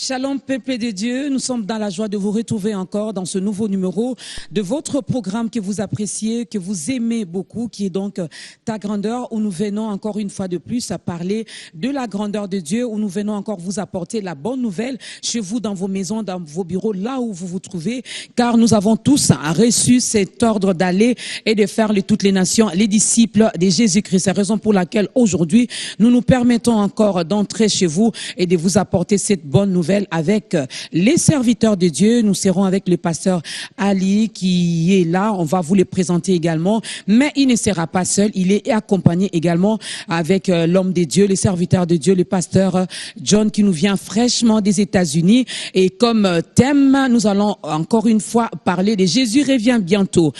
Shalom, peuple de Dieu. Nous sommes dans la joie de vous retrouver encore dans ce nouveau numéro de votre programme que vous appréciez, que vous aimez beaucoup, qui est donc Ta Grandeur, où nous venons encore une fois de plus à parler de la grandeur de Dieu, où nous venons encore vous apporter la bonne nouvelle chez vous, dans vos maisons, dans vos bureaux, là où vous vous trouvez, car nous avons tous reçu cet ordre d'aller et de faire de toutes les nations les disciples de Jésus-Christ. C'est la raison pour laquelle aujourd'hui, nous nous permettons encore d'entrer chez vous et de vous apporter cette bonne nouvelle avec les serviteurs de Dieu. Nous serons avec le pasteur Ali qui est là. On va vous le présenter également. Mais il ne sera pas seul. Il est accompagné également avec l'homme de Dieu, les serviteurs de Dieu, le pasteur John qui nous vient fraîchement des États-Unis. Et comme thème, nous allons encore une fois parler de Jésus revient bientôt.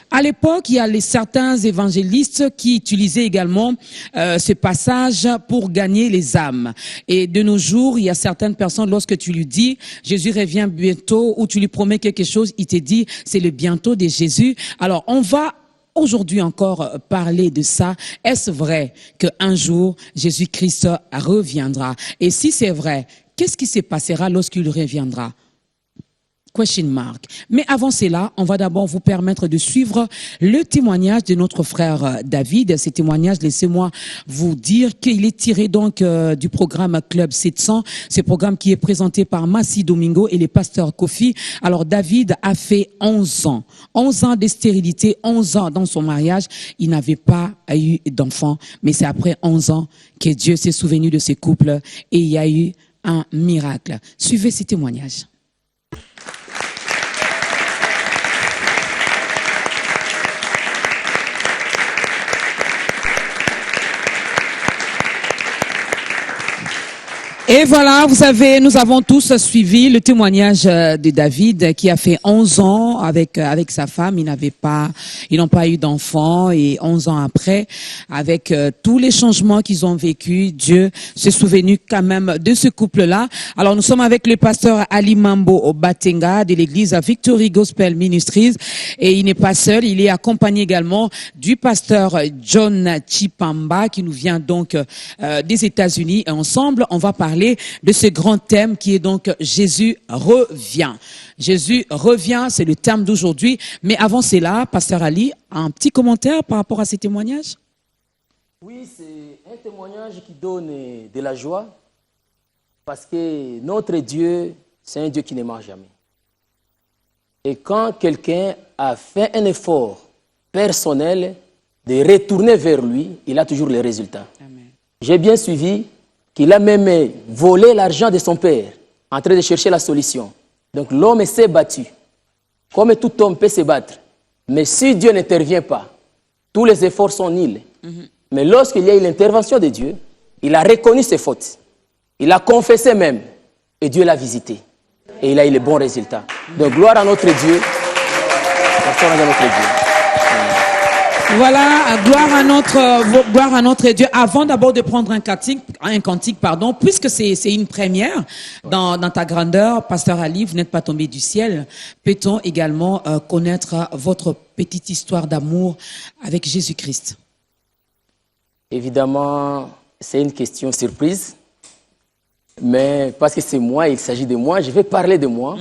À l'époque, il y a certains évangélistes qui utilisaient également ce passage pour gagner les âmes. Et de nos jours, il y a certaines personnes, lorsque tu lui dis « Jésus revient bientôt » ou tu lui promets quelque chose, il te dit « c'est le bientôt de Jésus ». Alors, on va aujourd'hui encore parler de ça. Est-ce vrai qu'un jour, Jésus-Christ reviendra? Et si c'est vrai, qu'est-ce qui se passera lorsqu'il reviendra? Question mark. Mais avant cela, on va d'abord vous permettre de suivre le témoignage de notre frère David. Ce témoignage, laissez-moi vous dire qu'il est tiré donc du programme Club 700, ce programme qui est présenté par Massi Domingo et les pasteurs Kofi. Alors David a fait 11 ans. 11 ans de stérilité, 11 ans dans son mariage. Il n'avait pas eu d'enfant, mais c'est après 11 ans que Dieu s'est souvenu de ce couple et il y a eu un miracle. Suivez ce témoignage. Et voilà, vous savez, nous avons tous suivi le témoignage de David qui a fait 11 ans avec sa femme. Ils n'ont pas eu d'enfant et 11 ans après, avec tous les changements qu'ils ont vécus, Dieu s'est souvenu quand même de ce couple-là. Alors nous sommes avec le pasteur Ali Mambo Batenga de l'église Victory Gospel Ministries et il n'est pas seul, il est accompagné également du pasteur John Chipamba qui nous vient donc des États-Unis et ensemble on va parler de ce grand thème qui est donc Jésus revient. Jésus revient, c'est le thème d'aujourd'hui. Mais avant cela, pasteur Ali, un petit commentaire par rapport à ces témoignages? Oui, c'est un témoignage qui donne de la joie parce que notre Dieu, c'est un Dieu qui ne ment jamais. Et quand quelqu'un a fait un effort personnel de retourner vers lui, il a toujours les résultats. J'ai bien suivi qu'il a même volé l'argent de son père, en train de chercher la solution. Donc l'homme s'est battu, comme tout homme peut se battre. Mais si Dieu n'intervient pas, tous les efforts sont nuls. Mais lorsqu'il y a eu l'intervention de Dieu, il a reconnu ses fautes. Il a confessé même, et Dieu l'a visité. Et il a eu les bons résultats. Donc gloire à notre Dieu. Gloire à notre Dieu. Voilà, gloire à notre Dieu. Avant d'abord de prendre un cantique, puisque c'est une première dans Ta Grandeur, pasteur Ali, vous n'êtes pas tombé du ciel. Peut-on également connaître votre petite histoire d'amour avec Jésus-Christ? Évidemment, c'est une question surprise. Mais parce que c'est moi, il s'agit de moi, je vais parler de moi.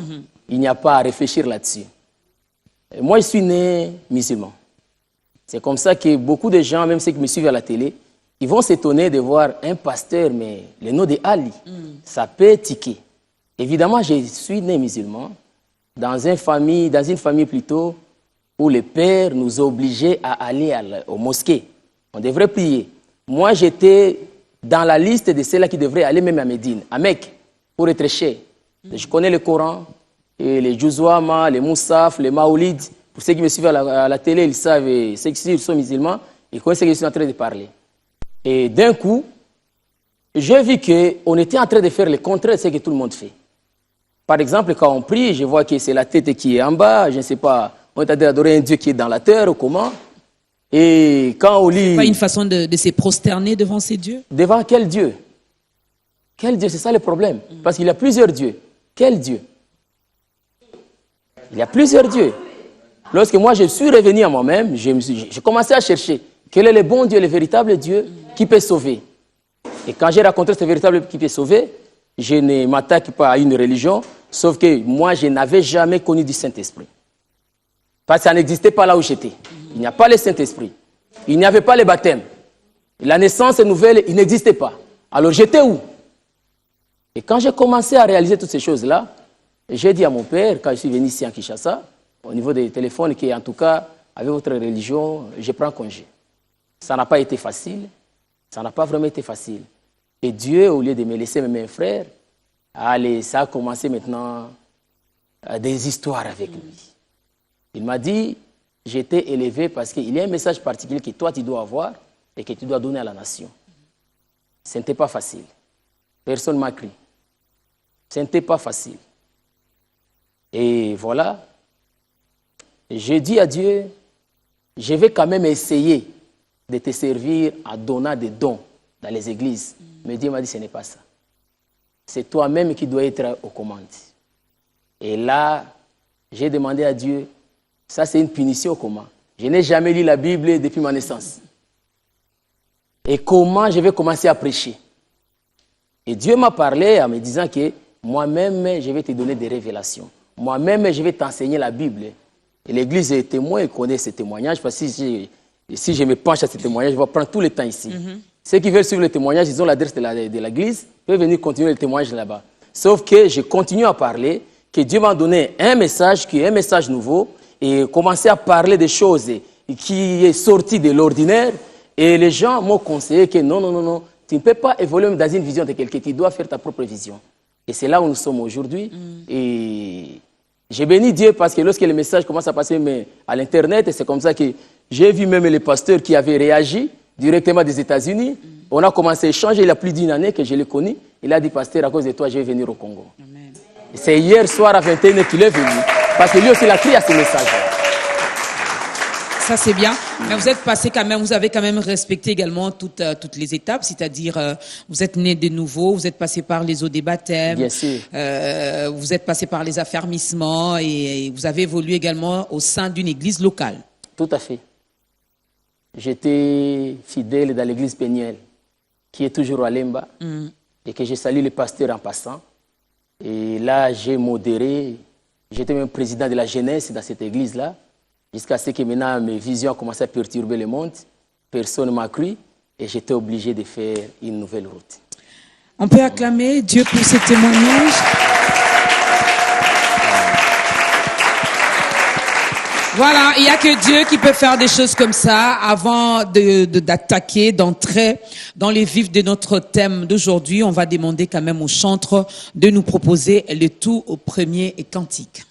Il n'y a pas à réfléchir là-dessus. Moi, je suis né musulman. C'est comme ça que beaucoup de gens, même ceux qui me suivent à la télé, ils vont s'étonner de voir un pasteur, mais le nom de Ali, ça peut tiquer. Évidemment, je suis né musulman, dans une famille plutôt, où le père nous obligeait à aller aux mosquées. On devrait prier. Moi, j'étais dans la liste de ceux-là qui devraient aller même à Médine, à Mecque, pour être cher. Je connais le Coran, et les Juzwama, les Moussaf, les Maoulides. Pour ceux qui me suivent à la télé, ils savent, ceux qui sont musulmans, ils connaissent ce que je suis en train de parler. Et d'un coup, j'ai vu qu'on était en train de faire le contraire de ce que tout le monde fait. Par exemple, quand on prie, je vois que c'est la tête qui est en bas, je ne sais pas, on est en train d'adorer un Dieu qui est dans la terre ou comment. Et quand on lit... C'est pas une façon de se prosterner devant ces dieux? Devant quel Dieu? Quel Dieu? C'est ça le problème. Parce qu'il y a plusieurs dieux. Quel Dieu? Il y a plusieurs dieux. Lorsque moi je suis revenu à moi-même, j'ai commencé à chercher quel est le bon Dieu, le véritable Dieu qui peut sauver. Et quand j'ai rencontré ce véritable qui peut sauver, je ne m'attaque pas à une religion, sauf que moi, je n'avais jamais connu du Saint-Esprit. Parce que ça n'existait pas là où j'étais. Il n'y a pas le Saint-Esprit. Il n'y avait pas le baptême. La naissance nouvelle, il n'existait pas. Alors j'étais où? Et quand j'ai commencé à réaliser toutes ces choses-là, j'ai dit à mon père, quand je suis venu ici en Kinshasa, au niveau des téléphones, qu'en tout cas, avec votre religion, je prends congé. Ça n'a pas été facile. Ça n'a pas vraiment été facile. Et Dieu, au lieu de me laisser mes frères, allez, ça a commencé maintenant des histoires avec lui. Il m'a dit, j'étais élevé parce qu'il y a un message particulier que toi tu dois avoir et que tu dois donner à la nation. Ce n'était pas facile. Personne ne m'a cru. Ce n'était pas facile. Et voilà, j'ai dit à Dieu, je vais quand même essayer de te servir en donnant des dons dans les églises. Mais Dieu m'a dit, ce n'est pas ça. C'est toi-même qui dois être aux commandes. Et là, j'ai demandé à Dieu, ça c'est une punition ou comment? Je n'ai jamais lu la Bible depuis ma naissance. Et comment je vais commencer à prêcher? Et Dieu m'a parlé en me disant que moi-même, je vais te donner des révélations. Moi-même, je vais t'enseigner la Bible. Et l'Église est témoin et connaît ces témoignages. Parce que si je me penche à ces témoignages, je vais prendre tout le temps ici. Ceux qui veulent suivre les témoignages, ils ont l'adresse de l'Église, peuvent venir continuer le témoignage là-bas. Sauf que je continue à parler, que Dieu m'a donné un message qui est un message nouveau, et commencer à parler des choses qui est sorti de l'ordinaire. Et les gens m'ont conseillé que non, tu ne peux pas évoluer dans une vision de quelqu'un, tu dois faire ta propre vision. Et c'est là où nous sommes aujourd'hui. Et j'ai béni Dieu parce que lorsque le message commence à passer à l'Internet, c'est comme ça que j'ai vu même les pasteurs qui avaient réagi directement des États-Unis. On a commencé à échanger, il y a plus d'une année que je l'ai connu. Il a dit, pasteur, à cause de toi, je vais venir au Congo. Amen. C'est hier soir à 21h qu'il est venu. Parce que lui aussi, il a crié à ce message. Ça, c'est bien. Mais vous êtes passé quand même, vous avez quand même respecté également toutes les étapes, c'est-à-dire vous êtes né de nouveau, vous êtes passé par les eaux des baptêmes, bien sûr. Vous êtes passé par les affermissements et vous avez évolué également au sein d'une église locale. Tout à fait. J'étais fidèle dans l'église Péniel, qui est toujours à Lemba, et que j'ai salué le pasteur en passant. Et là, j'ai modéré, j'étais même président de la jeunesse dans cette église-là. Jusqu'à ce que maintenant mes visions ont commencé à perturber le monde. Personne ne m'a cru et j'étais obligé de faire une nouvelle route. On peut acclamer Dieu pour ce témoignage. Voilà, il n'y a que Dieu qui peut faire des choses comme ça avant d'attaquer, d'entrer dans les vifs de notre thème d'aujourd'hui. On va demander quand même au chantre de nous proposer le tout au premier cantique.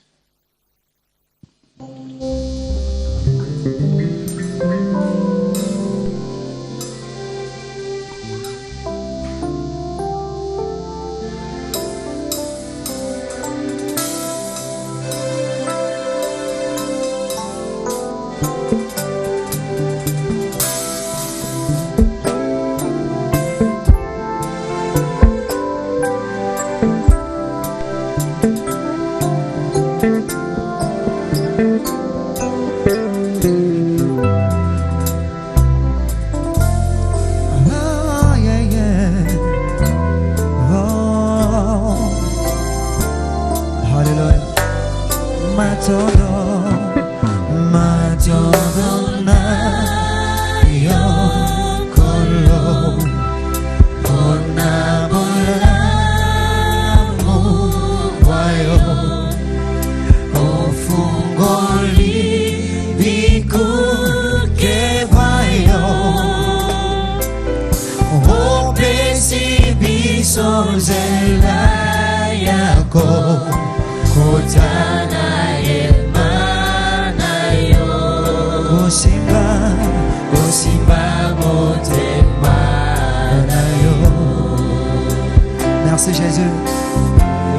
Merci Jésus.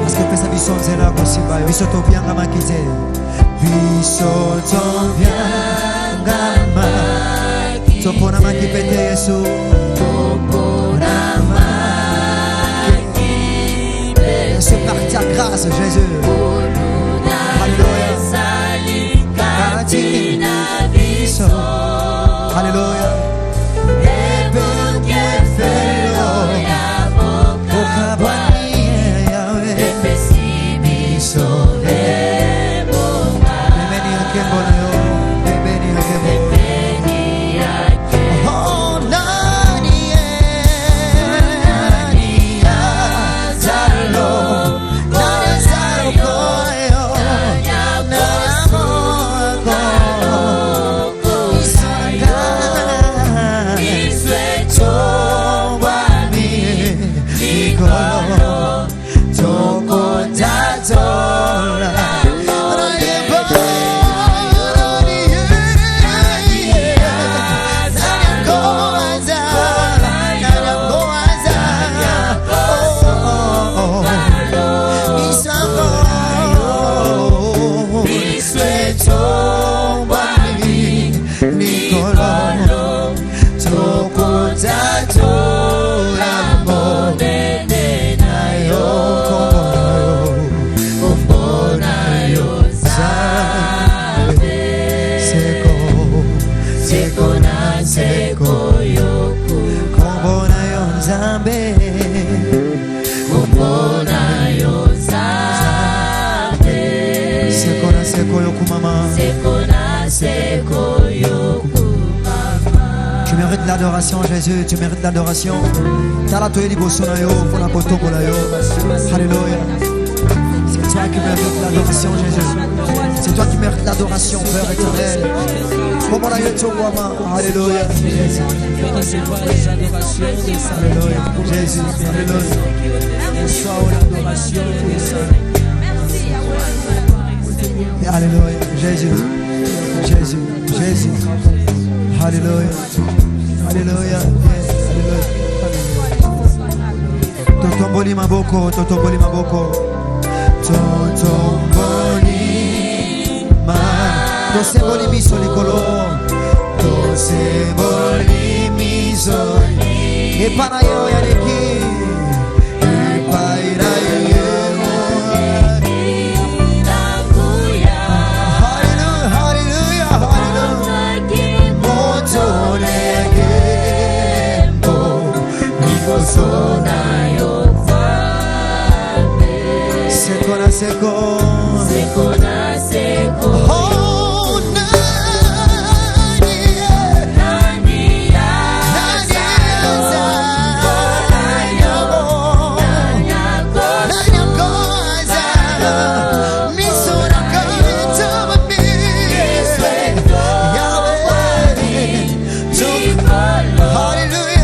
Parce que pesa bisonzela kosimba bisoto byanga makize. Bisoto byanga makize. Topona makipete Yesu. Topona makipete. C'est par ta grâce Jésus. Alléluia. Alléluia. Tu mérites l'adoration, Jésus, tu mérites l'adoration. Alléluia. C'est toi qui mérites l'adoration, Jésus. C'est toi qui mérites l'adoration, Père éternel. Alléluia. Jésus, Alléluia. Jésus, Jésus, Jésus. Alléluia. Alléluia. Totomboli maboko, totomboli maboko. Totomboli ma. Tosemboli miso likolo. Tosemboli miso. E panayo yareki. E pairayo. Seko na seko, seko na seko. Oh, nani yaza, nani yakoza, misura kaito mami, Yahweh, hallelujah.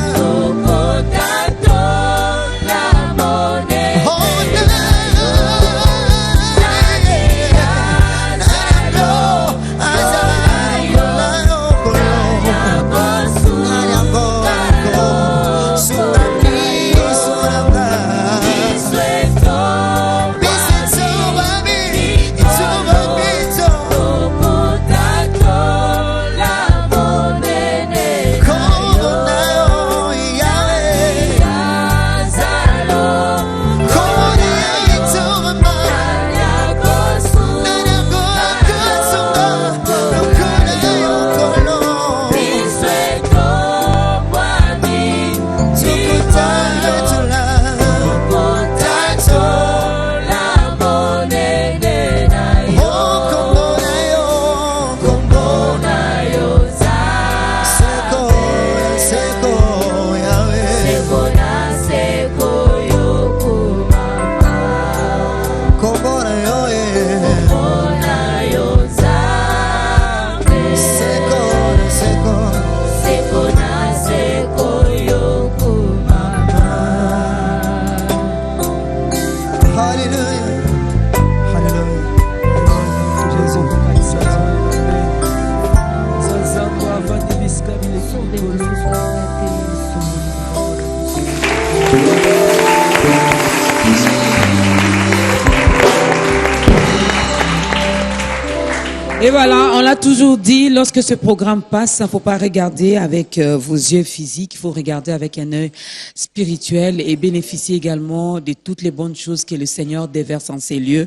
Et voilà, on l'a toujours dit, lorsque ce programme passe, il ne faut pas regarder avec vos yeux physiques, il faut regarder avec un œil spirituel et bénéficier également de toutes les bonnes choses que le Seigneur déverse en ces lieux.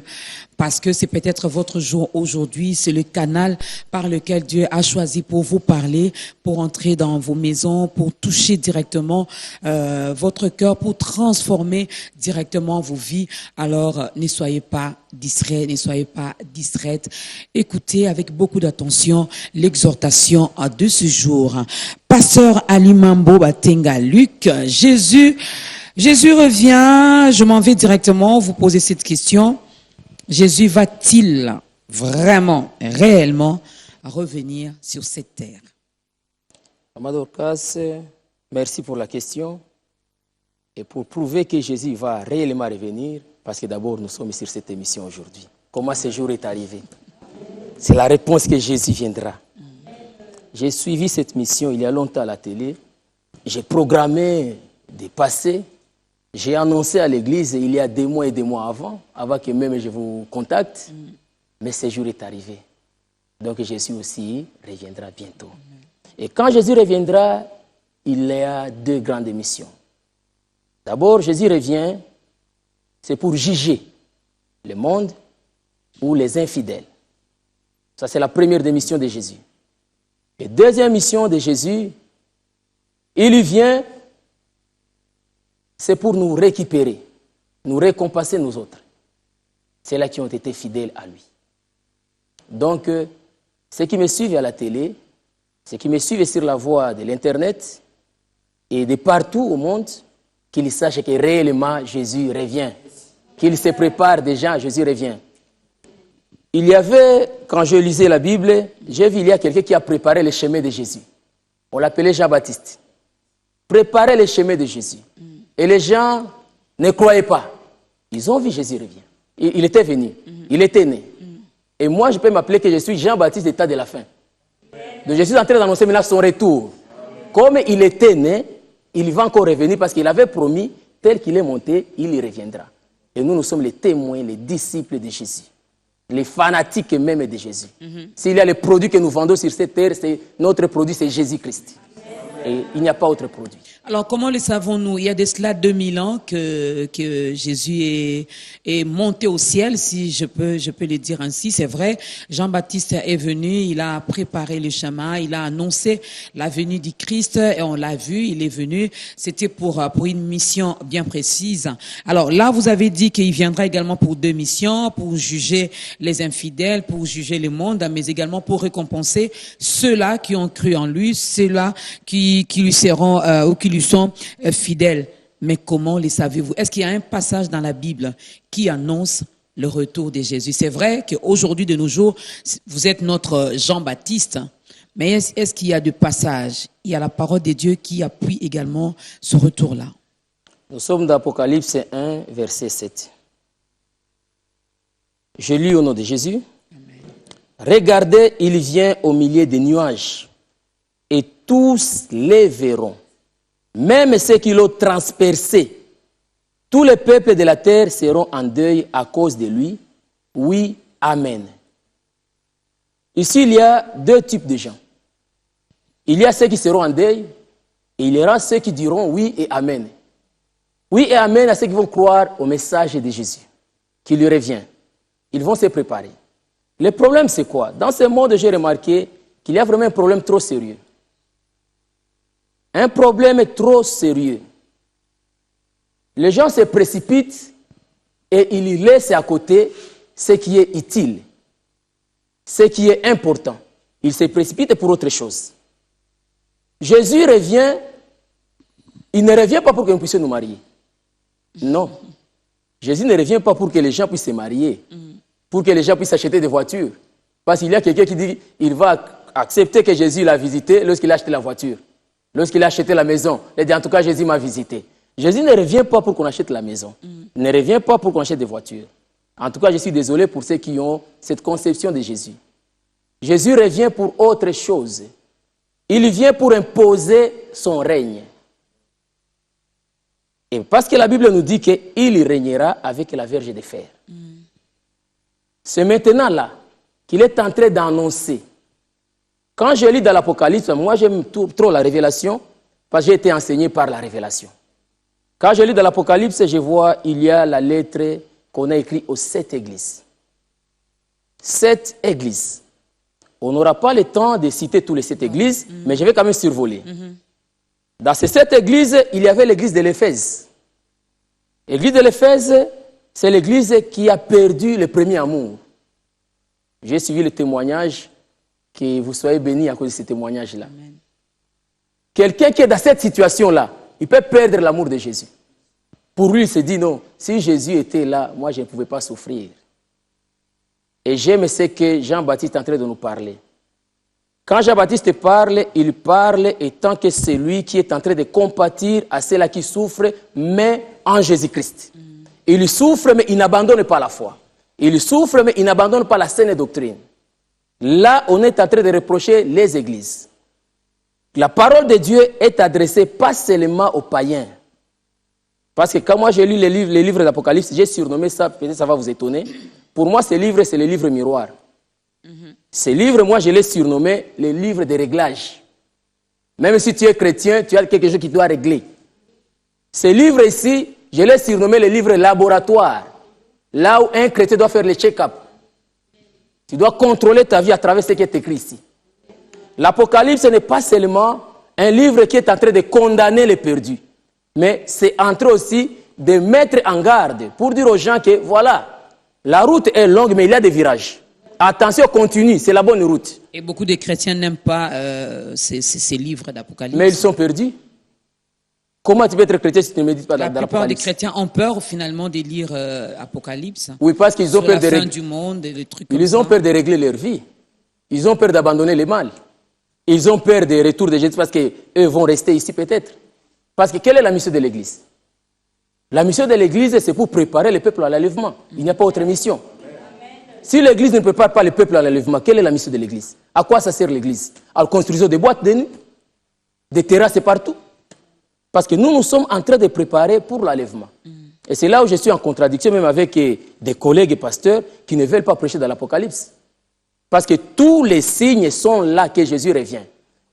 Parce que c'est peut-être votre jour aujourd'hui, c'est le canal par lequel Dieu a choisi pour vous parler, pour entrer dans vos maisons, pour toucher directement votre cœur, pour transformer directement vos vies. Alors, ne soyez pas distraits, ne soyez pas distraites. Écoutez avec beaucoup d'attention l'exhortation de ce jour. Pasteur Ali Mambo Batenga Luc, Jésus revient. Je m'en vais directement vous poser cette question. Jésus va-t-il vraiment, réellement revenir sur cette terre? Amado Orcas, merci pour la question. Et pour prouver que Jésus va réellement revenir, parce que d'abord nous sommes sur cette émission aujourd'hui. Comment ce jour est arrivé? C'est la réponse que Jésus viendra. J'ai suivi cette mission il y a longtemps à la télé. J'ai programmé des passés. J'ai annoncé à l'église il y a des mois et des mois avant que même je vous contacte. Mais ce jour est arrivé. Donc Jésus aussi reviendra bientôt. Et quand Jésus reviendra, il y a deux grandes missions. D'abord, Jésus revient, c'est pour juger le monde ou les infidèles. Ça, c'est la première des missions de Jésus. Et deuxième mission de Jésus, il vient, c'est pour nous récupérer, nous récompenser nous autres. C'est là qui ont été fidèles à lui. Donc, ceux qui me suivent à la télé, ceux qui me suivent sur la voie de l'Internet et de partout au monde, qu'ils sachent que réellement Jésus revient. Qu'ils se préparent déjà, Jésus revient. Il y avait, quand je lisais la Bible, j'ai vu il y a quelqu'un qui a préparé le chemin de Jésus. On l'appelait Jean-Baptiste. Préparer le chemin de Jésus. Et les gens ne croyaient pas. Ils ont vu Jésus revient. Il était venu. Il était né. Et moi, je peux m'appeler que je suis Jean-Baptiste d'état de la fin. Donc je suis en train d'annoncer maintenant son retour. Comme il était né, il va encore revenir parce qu'il avait promis, tel qu'il est monté, il y reviendra. Et nous sommes les témoins, les disciples de Jésus. Les fanatiques même de Jésus. S'il y a les produits que nous vendons sur cette terre, notre produit c'est Jésus-Christ. Et il n'y a pas autre produit. Alors, comment le savons-nous? Il y a de cela 2000 ans que Jésus est monté au ciel, si je peux le dire ainsi. C'est vrai, Jean-Baptiste est venu, il a préparé le chemin, il a annoncé la venue du Christ et on l'a vu, il est venu. C'était pour une mission bien précise. Alors là, vous avez dit qu'il viendra également pour deux missions, pour juger les infidèles, pour juger le monde, mais également pour récompenser ceux-là qui ont cru en lui, ceux-là qui lui seront ou qui lui sont fidèles. Mais comment les savez-vous? Est-ce qu'il y a un passage dans la Bible qui annonce le retour de Jésus? C'est vrai qu'aujourd'hui, de nos jours, vous êtes notre Jean-Baptiste, mais est-ce qu'il y a des passages? Il y a la parole de Dieu qui appuie également ce retour-là. Nous sommes dans Apocalypse 1, verset 7. Je lis au nom de Jésus. Amen. Regardez, il vient au milieu des nuages, et tous les verront. Même ceux qui l'ont transpercé, tous les peuples de la terre seront en deuil à cause de lui. Oui, Amen. Ici, il y a deux types de gens. Il y a ceux qui seront en deuil, et il y aura ceux qui diront oui et Amen. Oui et Amen à ceux qui vont croire au message de Jésus, qui lui revient. Ils vont se préparer. Le problème, c'est quoi? Dans ce monde, j'ai remarqué qu'il y a vraiment un problème trop sérieux. Un problème trop sérieux. Les gens se précipitent et ils laissent à côté ce qui est utile, ce qui est important. Ils se précipitent pour autre chose. Jésus revient, il ne revient pas pour que nous puissions nous marier. Non. Jésus ne revient pas pour que les gens puissent se marier, pour que les gens puissent acheter des voitures. Parce qu'il y a quelqu'un qui dit qu'il va accepter que Jésus l'a visité lorsqu'il a acheté la voiture. Lorsqu'il a acheté la maison, il dit en tout cas Jésus m'a visité. Jésus ne revient pas pour qu'on achète la maison. Il ne revient pas pour qu'on achète des voitures. En tout cas, je suis désolé pour ceux qui ont cette conception de Jésus. Jésus revient pour autre chose. Il vient pour imposer son règne. Et parce que la Bible nous dit qu'il régnera avec la Vierge de fer. C'est maintenant là qu'il est en train d'annoncer. Quand je lis dans l'Apocalypse, moi j'aime trop la révélation parce que j'ai été enseigné par la révélation. Quand je lis dans l'Apocalypse, je vois il y a la lettre qu'on a écrite aux 7 églises. 7 églises. On n'aura pas le temps de citer tous les 7 églises, mais je vais quand même survoler. Dans ces 7 églises, il y avait l'église de l'Éphèse. L'église de l'Éphèse, c'est l'église qui a perdu le premier amour. J'ai suivi le témoignage. Que vous soyez bénis à cause de ce témoignage-là. Quelqu'un qui est dans cette situation-là, il peut perdre l'amour de Jésus. Pour lui, il se dit non, si Jésus était là, moi je ne pouvais pas souffrir. Et j'aime ce que Jean-Baptiste est en train de nous parler. Quand Jean-Baptiste parle, il parle étant que c'est lui qui est en train de compatir à ceux-là qui souffrent, mais en Jésus-Christ. Il souffre, mais il n'abandonne pas la foi. Il souffre, mais il n'abandonne pas la saine doctrine. Là, on est en train de reprocher les églises. La parole de Dieu est adressée pas seulement aux païens. Parce que quand moi j'ai lu les livres d'Apocalypse, j'ai surnommé ça, peut-être ça va vous étonner. Pour moi, ces livres, c'est les livres miroirs. Ces livres, moi, je les surnommé les livres de réglage. Même si tu es chrétien, tu as quelque chose qui doit régler. Ces livres ici, je les surnommé les livres laboratoires. Là où un chrétien doit faire le check-up. Tu dois contrôler ta vie à travers ce qui est écrit ici. L'Apocalypse n'est pas seulement un livre qui est en train de condamner les perdus, mais c'est en train aussi de mettre en garde pour dire aux gens que voilà, la route est longue, mais il y a des virages. Attention, continue, c'est la bonne route. Et beaucoup de chrétiens n'aiment pas ces livres d'Apocalypse. Mais ils sont perdus. Comment tu peux être chrétien si tu ne médites pas dans l'Apocalypse? La plupart des chrétiens ont peur finalement de lire Apocalypse. Oui, parce qu'ils ont peur de régler du monde, des trucs comme ils ont peur de régler leur vie. Ils ont peur d'abandonner le mal. Ils ont peur des retours de Jésus parce qu'eux vont rester ici peut-être. Parce que quelle est la mission de l'Église? La mission de l'Église, c'est pour préparer le peuple à l'enlèvement. Il n'y a pas autre mission. Si l'Église ne prépare pas le peuple à l'enlèvement, quelle est la mission de l'Église? À quoi ça sert l'Église? À la construction des boîtes de nuit, des terrasses partout. Parce que nous sommes en train de préparer pour l'enlèvement. Et c'est là où je suis en contradiction même avec des collègues et pasteurs qui ne veulent pas prêcher dans l'Apocalypse. Parce que tous les signes sont là que Jésus revient.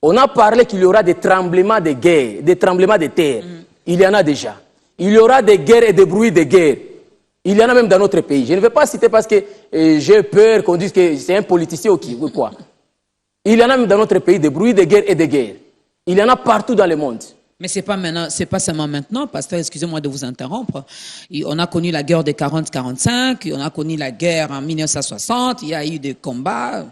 On a parlé qu'il y aura des tremblements de guerre, des tremblements de terre. Il y en a déjà. Il y aura des guerres et des bruits de guerre. Il y en a même dans notre pays. Je ne vais pas citer parce que j'ai peur qu'on dise que c'est un politicien ou quoi. Il y en a même dans notre pays des bruits de guerre et de guerre. Il y en a partout dans le monde. Mais c'est pas seulement maintenant, pasteur, excusez-moi de vous interrompre. On a connu la guerre de 40-45, on a connu la guerre en 1960, il y a eu des combats.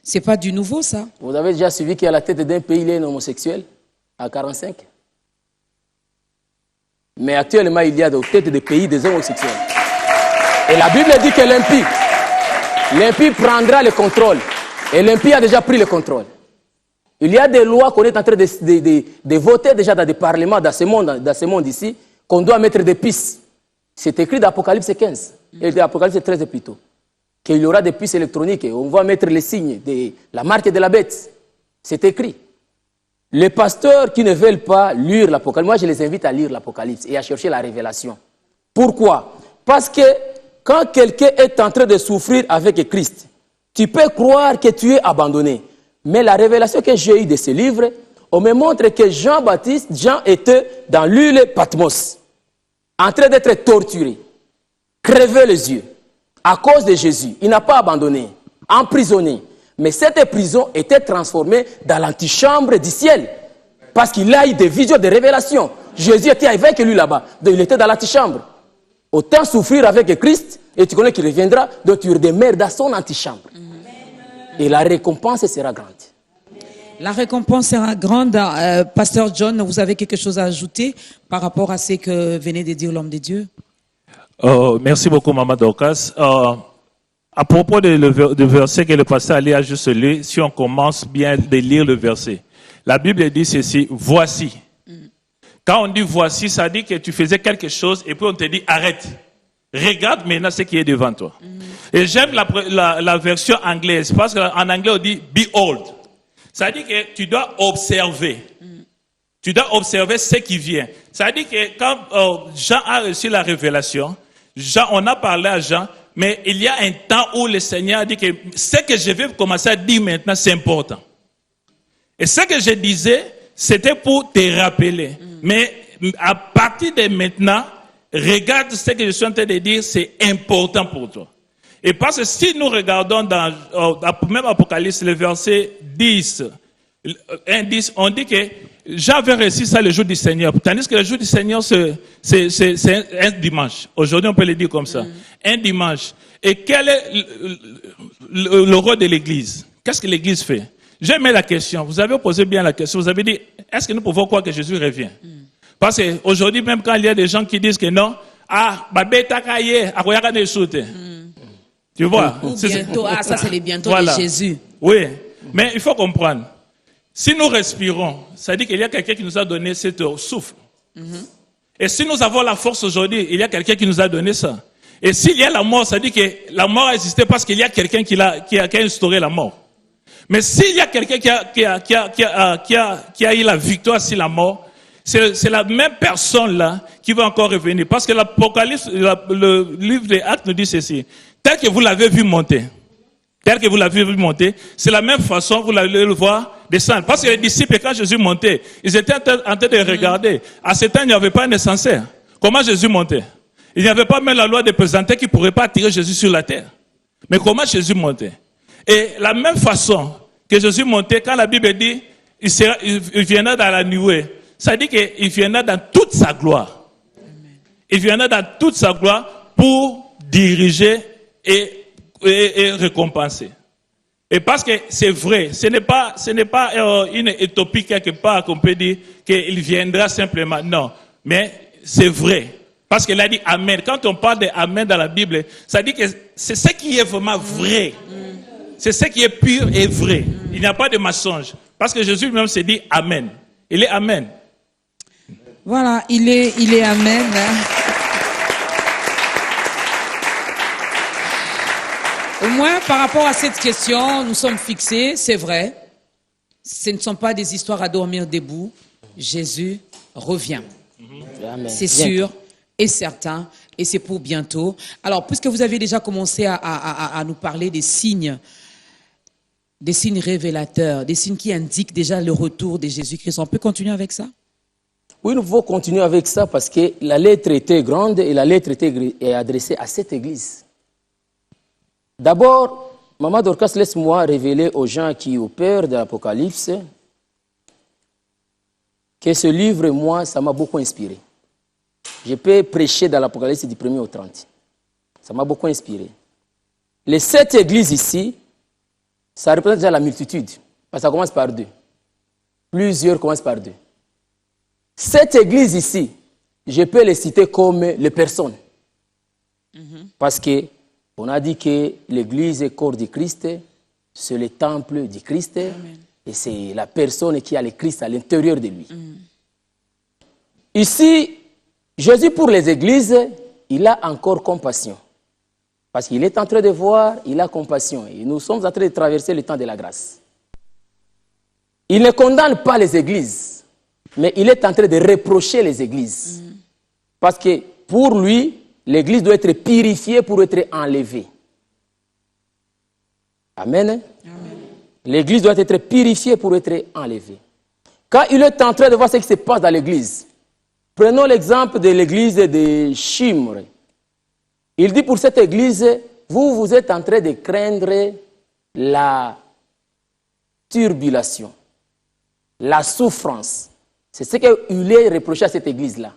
C'est pas du nouveau, ça. Vous avez déjà suivi qu'à la tête d'un pays, il est un homosexuel, à 45. Mais actuellement, il y a aux têtes des pays des homosexuels. Et la Bible dit que l'impie prendra le contrôle. Et l'impie a déjà pris le contrôle. Il y a des lois qu'on est en train de voter déjà dans des parlements, dans ce monde ici, qu'on doit mettre des pistes. C'est écrit dans Apocalypse 15, et dans Apocalypse 13 plutôt, qu'il y aura des pistes électroniques, et on va mettre les signes, la marque de la bête. C'est écrit. Les pasteurs qui ne veulent pas lire l'Apocalypse, moi je les invite à lire l'Apocalypse et à chercher la révélation. Pourquoi? Parce que quand quelqu'un est en train de souffrir avec Christ, tu peux croire que tu es abandonné. Mais la révélation que j'ai eue de ce livre, on me montre que Jean était dans l'île Patmos, en train d'être torturé, crevé les yeux, à cause de Jésus. Il n'a pas abandonné, emprisonné. Mais cette prison était transformée dans l'antichambre du ciel, parce qu'il a eu des visions, des révélations. Jésus était avec lui là-bas, il était dans l'antichambre. Autant souffrir avec Christ, et tu connais qu'il reviendra, donc tu demeures dans son antichambre. Et la récompense sera grande. La récompense sera grande. Pasteur John, vous avez quelque chose à ajouter par rapport à ce que venait de dire l'homme de Dieu? Merci beaucoup, Maman Dorcas. À propos du verset que le pasteur Ali a juste lu, si on commence bien de lire le verset, la Bible dit ceci, voici. Quand on dit voici, ça dit que tu faisais quelque chose et puis on te dit arrête. Regarde maintenant ce qui est devant toi. Et j'aime la version anglaise, parce qu'en anglais on dit behold. Ça dit que tu dois observer. Tu dois observer ce qui vient. Ça dit que quand Jean a reçu la révélation, on a parlé à Jean, mais il y a un temps où le Seigneur a dit que ce que je vais commencer à dire maintenant, c'est important. Et ce que je disais, c'était pour te rappeler. Mais à partir de maintenant, regarde ce que je suis en train de dire, c'est important pour toi. Et parce que si nous regardons dans même Apocalypse, le verset 10, on dit que j'avais reçu ça le jour du Seigneur. Tandis que le jour du Seigneur, c'est un dimanche. Aujourd'hui, on peut le dire comme ça. Un dimanche. Et quel est le rôle de l'Église? Qu'est-ce que l'Église fait? J'ai aimé la question. Vous avez posé bien la question. Vous avez dit, est-ce que nous pouvons croire que Jésus revient? Parce qu'aujourd'hui, même quand il y a des gens qui disent que non, tu vois? Ou bientôt, ça c'est les bientôt de Jésus. Oui, mais il faut comprendre. Si nous respirons, ça dit qu'il y a quelqu'un qui nous a donné cette souffle. Et si nous avons la force aujourd'hui, il y a quelqu'un qui nous a donné ça. Et s'il y a la mort, ça dit que la mort a existé parce qu'il y a quelqu'un qui a instauré la mort. Mais s'il y a quelqu'un qui a eu la victoire sur la mort, c'est la même personne-là qui va encore revenir. Parce que l'Apocalypse, le livre des Actes nous dit ceci. Tel que vous l'avez vu monter, c'est la même façon, vous allez le voir, descendre. Parce que les disciples, quand Jésus montait, ils étaient en train de regarder. À ce temps, il n'y avait pas un nécessaire. Comment Jésus montait? Il n'y avait pas même la loi de pesanteur qui ne pourrait pas attirer Jésus sur la terre. Mais comment Jésus montait? Et la même façon que Jésus montait, quand la Bible dit il viendra dans la nuée, ça dit qu'il viendra dans toute sa gloire. Il viendra dans toute sa gloire pour diriger et récompenser. Et parce que c'est vrai, ce n'est pas une utopie quelque part qu'on peut dire qu'il viendra simplement. Non, mais c'est vrai. Parce qu'il a dit Amen. Quand on parle de Amen dans la Bible, ça dit que c'est ce qui est vraiment vrai. C'est ce qui est pur et vrai. Il n'y a pas de mensonge. Parce que Jésus lui-même s'est dit Amen. Il est Amen. Voilà, il est Amen. Au moins, par rapport à cette question, nous sommes fixés, c'est vrai. Ce ne sont pas des histoires à dormir debout. Jésus revient. C'est sûr et certain, et c'est pour bientôt. Alors, puisque vous avez déjà commencé à nous parler des signes révélateurs, des signes qui indiquent déjà le retour de Jésus-Christ, on peut continuer avec ça? Oui, nous pouvons continuer avec ça parce que la lettre était grande et la lettre est adressée à cette église. D'abord, Maman Dorcas, laisse-moi révéler aux gens qui ont peur de l'Apocalypse que ce livre, moi, ça m'a beaucoup inspiré. Je peux prêcher dans l'Apocalypse du 1er au 30. Ça m'a beaucoup inspiré. Les 7 églises ici, ça représente déjà la multitude. Parce que ça commence par 2. Plusieurs commencent par 2. 7 églises ici, je peux les citer comme les personnes. Parce qu'on a dit que l'église est corps du Christ, c'est le temple du Christ, et c'est la personne qui a le Christ à l'intérieur de lui. Ici, Jésus pour les églises, il a encore compassion. Parce qu'il est en train de voir, il a compassion. Et nous sommes en train de traverser le temps de la grâce. Il ne condamne pas les églises, mais il est en train de reprocher les églises. Parce que pour lui, l'église doit être purifiée pour être enlevée. Amen. Amen. L'église doit être purifiée pour être enlevée. Quand il est en train de voir ce qui se passe dans l'église, prenons l'exemple de l'église de Chimre. Il dit pour cette église, vous êtes en train de craindre la turbulation, la souffrance. C'est ce qu'il est reproché à cette église-là.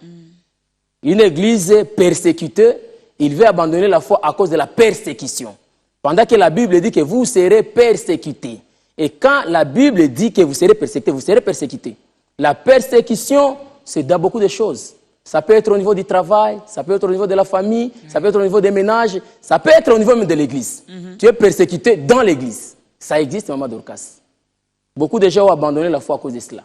Une église persécutée, il veut abandonner la foi à cause de la persécution. Pendant que la Bible dit que vous serez persécutés. Et quand la Bible dit que vous serez persécutés, vous serez persécutés. La persécution, c'est dans beaucoup de choses. Ça peut être au niveau du travail, ça peut être au niveau de la famille, ça peut être au niveau des ménages, ça peut être au niveau même de l'église. Tu es persécuté dans l'église. Ça existe, Maman Dorcas. Beaucoup de gens ont abandonné la foi à cause de cela.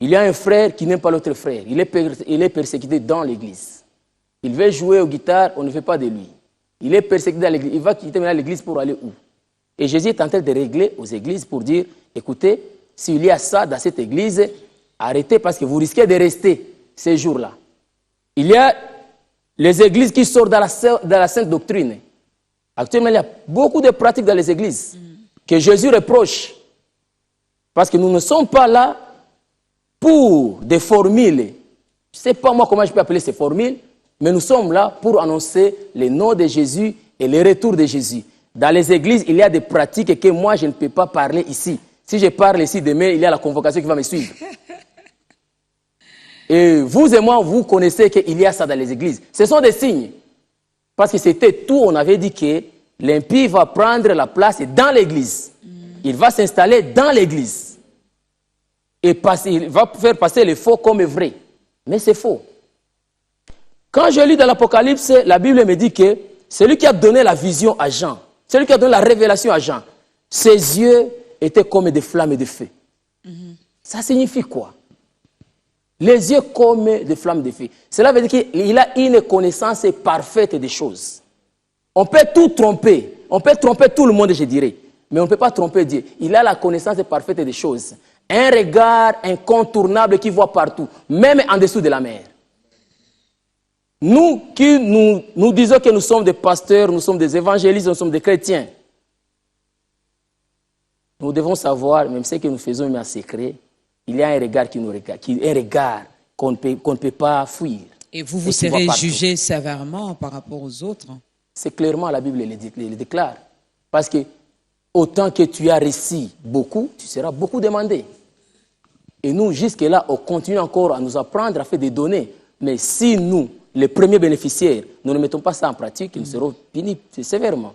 Il y a un frère qui n'aime pas l'autre frère. Il est persécuté dans l'église. Il veut jouer aux guitares, on ne veut pas de lui. Il est persécuté dans l'église. Il va quitter maintenant l'église pour aller où? Et Jésus est en train de régler aux églises pour dire, écoutez, s'il y a ça dans cette église, arrêtez parce que vous risquez de rester ces jours-là. Il y a les églises qui sortent dans la sainte doctrine. Actuellement, il y a beaucoup de pratiques dans les églises que Jésus reproche. Parce que nous ne sommes pas là pour des formules. Je ne sais pas moi comment je peux appeler ces formules, mais nous sommes là pour annoncer le nom de Jésus et le retour de Jésus. Dans les églises, il y a des pratiques que moi, je ne peux pas parler ici. Si je parle ici demain, il y a la convocation qui va me suivre. Et vous et moi, vous connaissez qu'il y a ça dans les églises. Ce sont des signes. Parce que c'était tout, on avait dit que l'impie va prendre la place dans l'église. Il va s'installer dans l'église. Et il va faire passer le faux comme vrai. Mais c'est faux. Quand je lis dans l'Apocalypse, la Bible me dit que celui qui a donné la vision à Jean, celui qui a donné la révélation à Jean, ses yeux étaient comme des flammes de feu. Ça signifie quoi? Les yeux comme des flammes de feu. Cela veut dire qu'il a une connaissance parfaite des choses. On peut tout tromper. On peut tromper tout le monde, je dirais. Mais on ne peut pas tromper Dieu. Il a la connaissance parfaite des choses. Un regard incontournable qui voit partout, même en dessous de la mer. Nous qui nous disons que nous sommes des pasteurs, nous sommes des évangélistes, nous sommes des chrétiens. nous devons savoir, même ce que nous faisons mais en secret, il y a un regard qui nous regarde, un regard qu'on ne peut pas fuir. Et vous serez jugé sévèrement par rapport aux autres. C'est clairement la Bible le déclare. Parce que autant que tu as reçu beaucoup, tu seras beaucoup demandé. Et nous, jusque-là, on continue encore à nous apprendre, à faire des données. Mais si nous, les premiers bénéficiaires, nous ne mettons pas ça en pratique, nous serons punis sévèrement.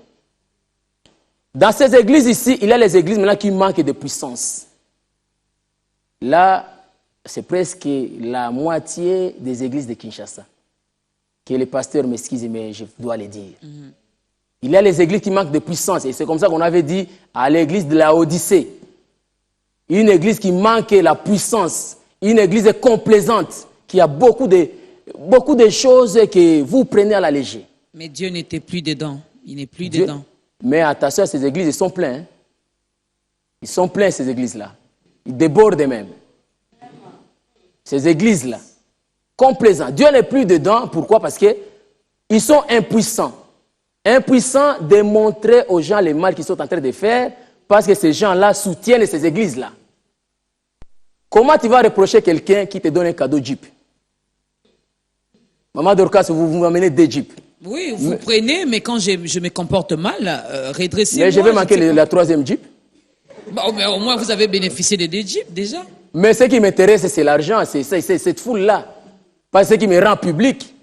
Dans ces églises ici, il y a les églises maintenant qui manquent de puissance. Là, c'est presque la moitié des églises de Kinshasa. Que les pasteurs m'excusent, mais je dois le dire. Il y a les églises qui manquent de puissance. Et c'est comme ça qu'on avait dit à l'église de la Odyssée. Une église qui manque la puissance. Une église complaisante. Qui a beaucoup de choses que vous prenez à la légère. Mais Dieu n'était plus dedans. Il n'est plus dedans. Mais attention, ces églises, ils sont pleins. Hein? Ils sont pleins, ces églises-là. Ils débordent même. Ces églises-là. Complaisants. Dieu n'est plus dedans. Pourquoi? Parce qu'ils sont impuissants. Impuissants de montrer aux gens le mal qu'ils sont en train de faire parce que ces gens-là soutiennent ces églises-là. Comment tu vas reprocher quelqu'un qui te donne un cadeau Jeep? Maman Dorcas, vous m'amenez des Jeeps. Oui, vous prenez, mais quand je me comporte mal, redressez-moi. Mais je vais manquer la troisième Jeep. Bon, mais au moins, vous avez bénéficié des 2 Jeeps déjà. Mais ce qui m'intéresse, c'est l'argent, c'est cette foule-là. Pas ce qui me rend public,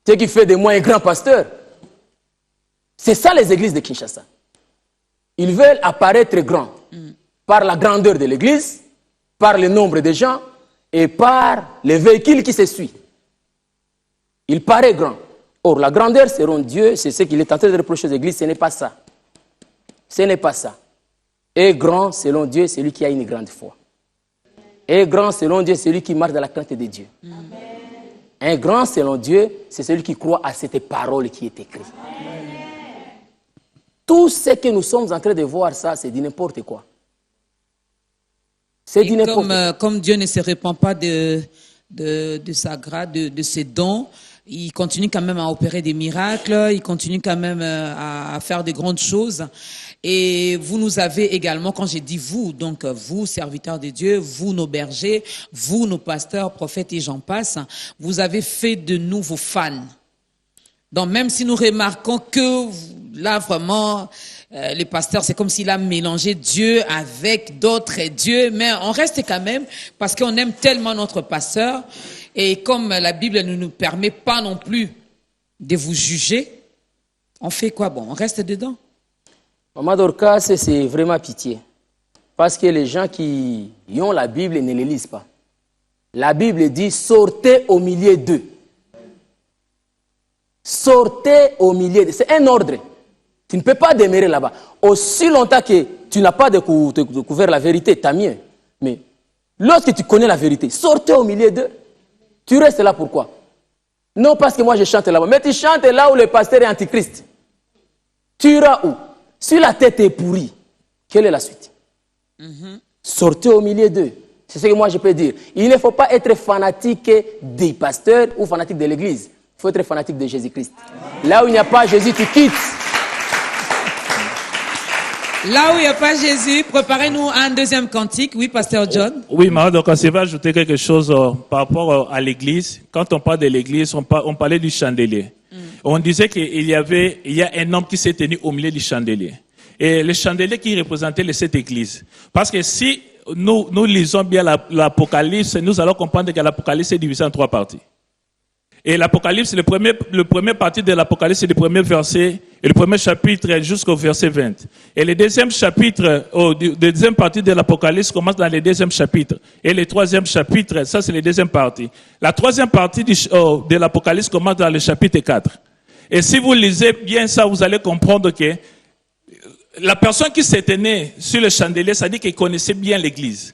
ce qui fait de moi un grand pasteur. C'est ça les églises de Kinshasa. Ils veulent apparaître grands par la grandeur de l'église, par le nombre de gens et par les véhicules qui se suivent. Il paraît grand. Or, la grandeur, selon Dieu, c'est ce qu'il est en train de reprocher aux églises, ce n'est pas ça. Ce n'est pas ça. Et grand, selon Dieu, c'est celui qui a une grande foi. Et grand, selon Dieu, c'est celui qui marche dans la crainte de Dieu. Un grand, selon Dieu, c'est celui qui croit à cette parole qui est écrite. Tout ce que nous sommes en train de voir, ça, c'est du n'importe quoi. C'est du n'importe quoi. Comme Dieu ne se répand pas de sa grâce, de ses dons, il continue quand même à opérer des miracles, il continue quand même à faire de grandes choses. Et vous nous avez également, quand j'ai dit vous, donc vous, serviteurs de Dieu, vous, nos bergers, vous, nos pasteurs, prophètes et j'en passe, vous avez fait de nous vos fans. Donc même si nous remarquons que là vraiment, les pasteurs, c'est comme s'il a mélangé Dieu avec d'autres dieux, mais on reste quand même parce qu'on aime tellement notre pasteur. Et comme la Bible ne nous permet pas non plus de vous juger, on fait quoi? Bon, on reste dedans. Maman Dorcas, c'est vraiment pitié. Parce que les gens qui ont la Bible ne les lisent pas. La Bible dit, sortez au milieu d'eux. Sortez au milieu d'eux. C'est un ordre. Tu ne peux pas demeurer là-bas. Aussi longtemps que tu n'as pas découvert la vérité, tant mieux. Mais lorsque tu connais la vérité, sortez au milieu d'eux. Tu restes là pourquoi? Non parce que moi je chante là-bas, mais tu chantes là où le pasteur est antichrist. Tu iras où? Si la tête est pourrie, quelle est la suite? Sortez au milieu d'eux. C'est ce que moi je peux dire. Il ne faut pas être fanatique des pasteurs ou fanatique de l'église. Il faut être fanatique de Jésus-Christ. Là où il n'y a pas Jésus, tu quittes. Là où il n'y a pas Jésus, préparez-nous un deuxième cantique. Oui, pasteur John. Oui, Maman, donc je vais ajouter quelque chose par rapport à l'église. Quand on parle de l'église, on parlait du chandelier. On disait qu'il y a un homme qui s'est tenu au milieu du chandelier. Et le chandelier qui représentait cette église. Parce que si nous lisons bien l'Apocalypse, nous allons comprendre que l'Apocalypse est divisé en 3 parties. Et l'Apocalypse, le premier partie de l'Apocalypse, c'est le premier verset, et le premier chapitre jusqu'au verset 20. Et le deuxième chapitre, deuxième partie de l'Apocalypse commence dans le deuxième chapitre. Et le troisième chapitre, ça c'est la deuxième partie. La troisième partie de l'Apocalypse commence dans le chapitre 4. Et si vous lisez bien ça, vous allez comprendre que la personne qui s'était née sur le chandelier, ça dit qu'il connaissait bien l'église.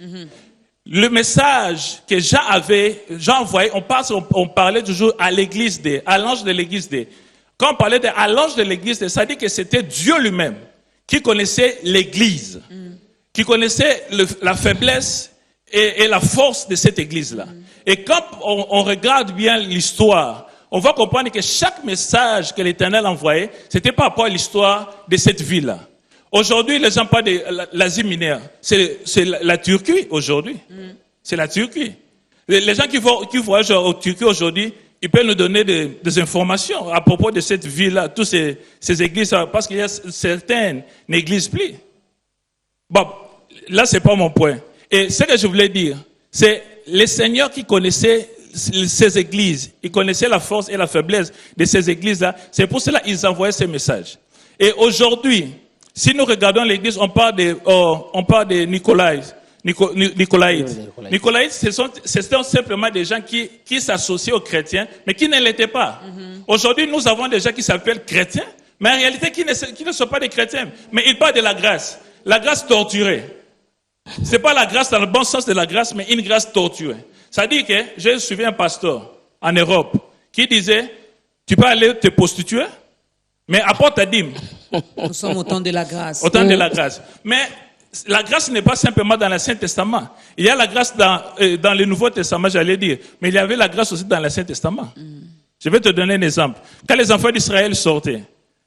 Le message que Jean envoyé, on parlait toujours à l'église à l'ange de l'église Quand on parlait à l'ange de l'église ça dit que c'était Dieu lui-même qui connaissait l'église, qui connaissait la faiblesse et la force de cette église-là. Et quand on regarde bien l'histoire, on va comprendre que chaque message que l'Éternel envoyait, c'était par rapport à l'histoire de cette ville-là. Aujourd'hui, les gens parlent de l'Asie mineure. C'est la Turquie aujourd'hui. C'est la Turquie. Les gens qui voyagent en Turquie aujourd'hui, ils peuvent nous donner des informations à propos de cette ville-là, toutes ces églises, parce qu'il y a certaines n'églises plus. Bon, là, c'est pas mon point. Et ce que je voulais dire, c'est les seigneurs qui connaissaient ces églises, ils connaissaient la force et la faiblesse de ces églises-là. C'est pour cela qu'ils envoyaient ces messages. Et aujourd'hui, si nous regardons l'église, on parle de Nicolaïtes. Nicolaïtes, ce sont simplement des gens qui s'associent aux chrétiens, mais qui ne l'étaient pas. Aujourd'hui, nous avons des gens qui s'appellent chrétiens, mais en réalité qui ne sont pas des chrétiens. Mais ils parlent de la grâce. La grâce torturée. C'est pas la grâce dans le bon sens de la grâce, mais une grâce torturée. Ça dit que j'ai suivi un pasteur en Europe qui disait, tu peux aller te prostituer, mais apporte ta dîme. Nous sommes au temps de la grâce. Au temps de la grâce. Mais la grâce n'est pas simplement dans l'Ancien Testament. Il y a la grâce dans le Nouveau Testament, j'allais dire. Mais il y avait la grâce aussi dans l'Ancien Testament. Je vais te donner un exemple. Quand les enfants d'Israël sortaient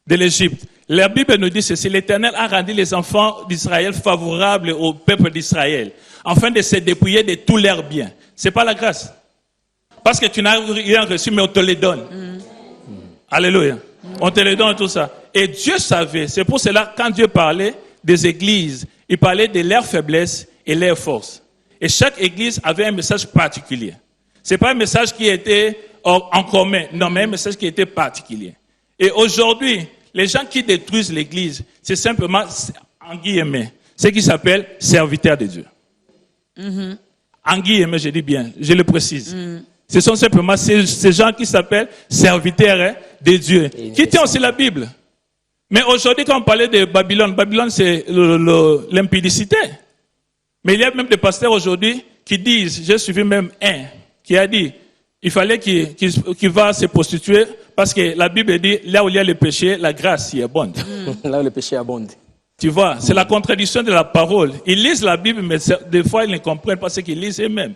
de l'Égypte, la Bible nous dit ceci: l'Éternel a rendu les enfants d'Israël favorables au peuple d'Israël, afin de se dépouiller de tous leurs biens. C'est pas la grâce. Parce que tu n'as rien reçu, mais on te les donne. Alléluia. On te les donne tout ça. Et Dieu savait. C'est pour cela, quand Dieu parlait des églises, il parlait de leurs faiblesses et leurs forces. Et chaque église avait un message particulier. C'est pas un message qui était en commun, non, mais un message qui était particulier. Et aujourd'hui, les gens qui détruisent l'église, c'est simplement, en guillemets, ce qui s'appelle serviteurs de Dieu. En guillemets, je dis bien, je le précise. Ce sont simplement ces gens qui s'appellent serviteurs de Dieu, qui tient aussi la Bible. Mais aujourd'hui, quand on parlait de Babylone, Babylone c'est l'impudicité. Mais il y a même des pasteurs aujourd'hui qui disent, j'ai suivi même un, qui a dit, il fallait qu'il va se prostituer, parce que la Bible dit, là où il y a le péché, la grâce y abonde. Là où le péché abonde. Tu vois, c'est la contradiction de la parole. Ils lisent la Bible, mais des fois, ils ne comprennent pas ce qu'ils lisent eux-mêmes.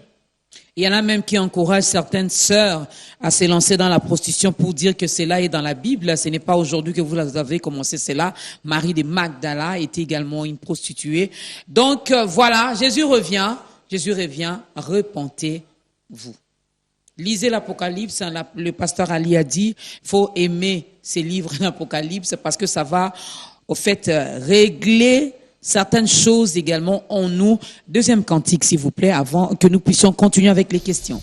Il y en a même qui encouragent certaines sœurs à se lancer dans la prostitution pour dire que cela est dans la Bible. Ce n'est pas aujourd'hui que vous avez commencé cela. Marie de Magdala était également une prostituée. Donc voilà, Jésus revient, repentez-vous. Lisez l'Apocalypse, le pasteur Ali a dit, il faut aimer ces livres d'Apocalypse parce que ça va, au fait, régler certaines choses également en nous. Deuxième cantique, s'il vous plaît, avant que nous puissions continuer avec les questions.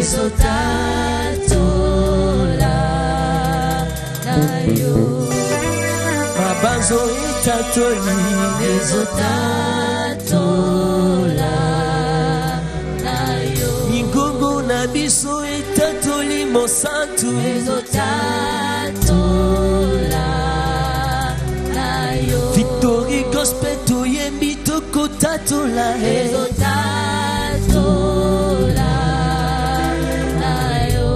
Soltato etatoli ezotatola na yo Ngungu na biso etatoli mosantu ezotatola na yo Victory gospel toyembi tokotatola ezotatola na yo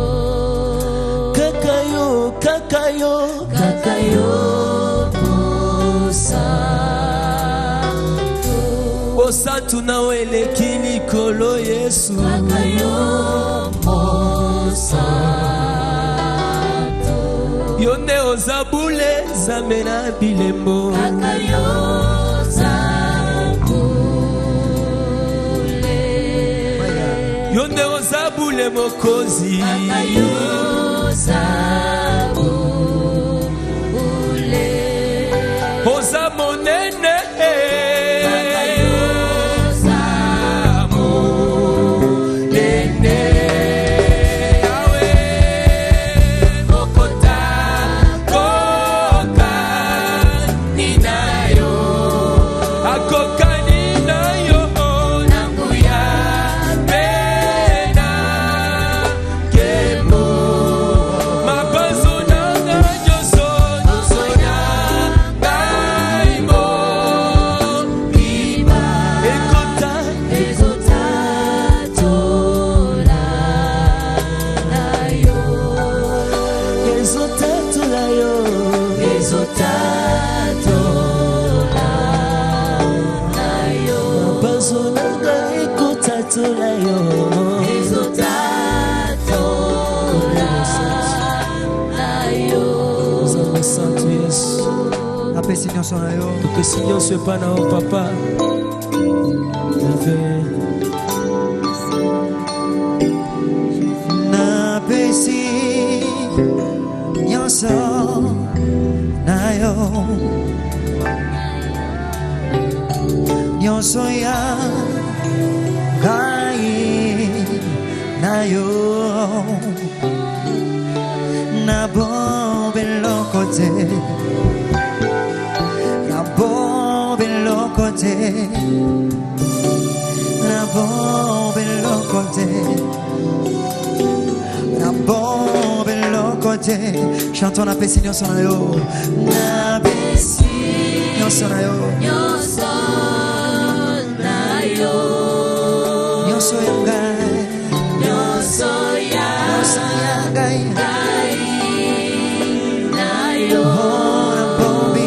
Kakayo, kakayo, kakayo Osantu na weleki likolo Yesu kakayo mosantu Yonde ozabule zambe na bilembo kakayo zabule Yonde ozabule mokozi kakayo zabule Oza monene Seigneur son ayo. Que Seigneur soit pas na papa. Na pesi nyonso na yo. Nyonso ya gai na yo. Na bombe lokote. La bombe l'autre côté, la bombe l'autre côté. Chantons la paix, Seigneur son ayo. La paix, Seigneur son ayo. Nyonso yangai, nyonso yangai na yo la bombe.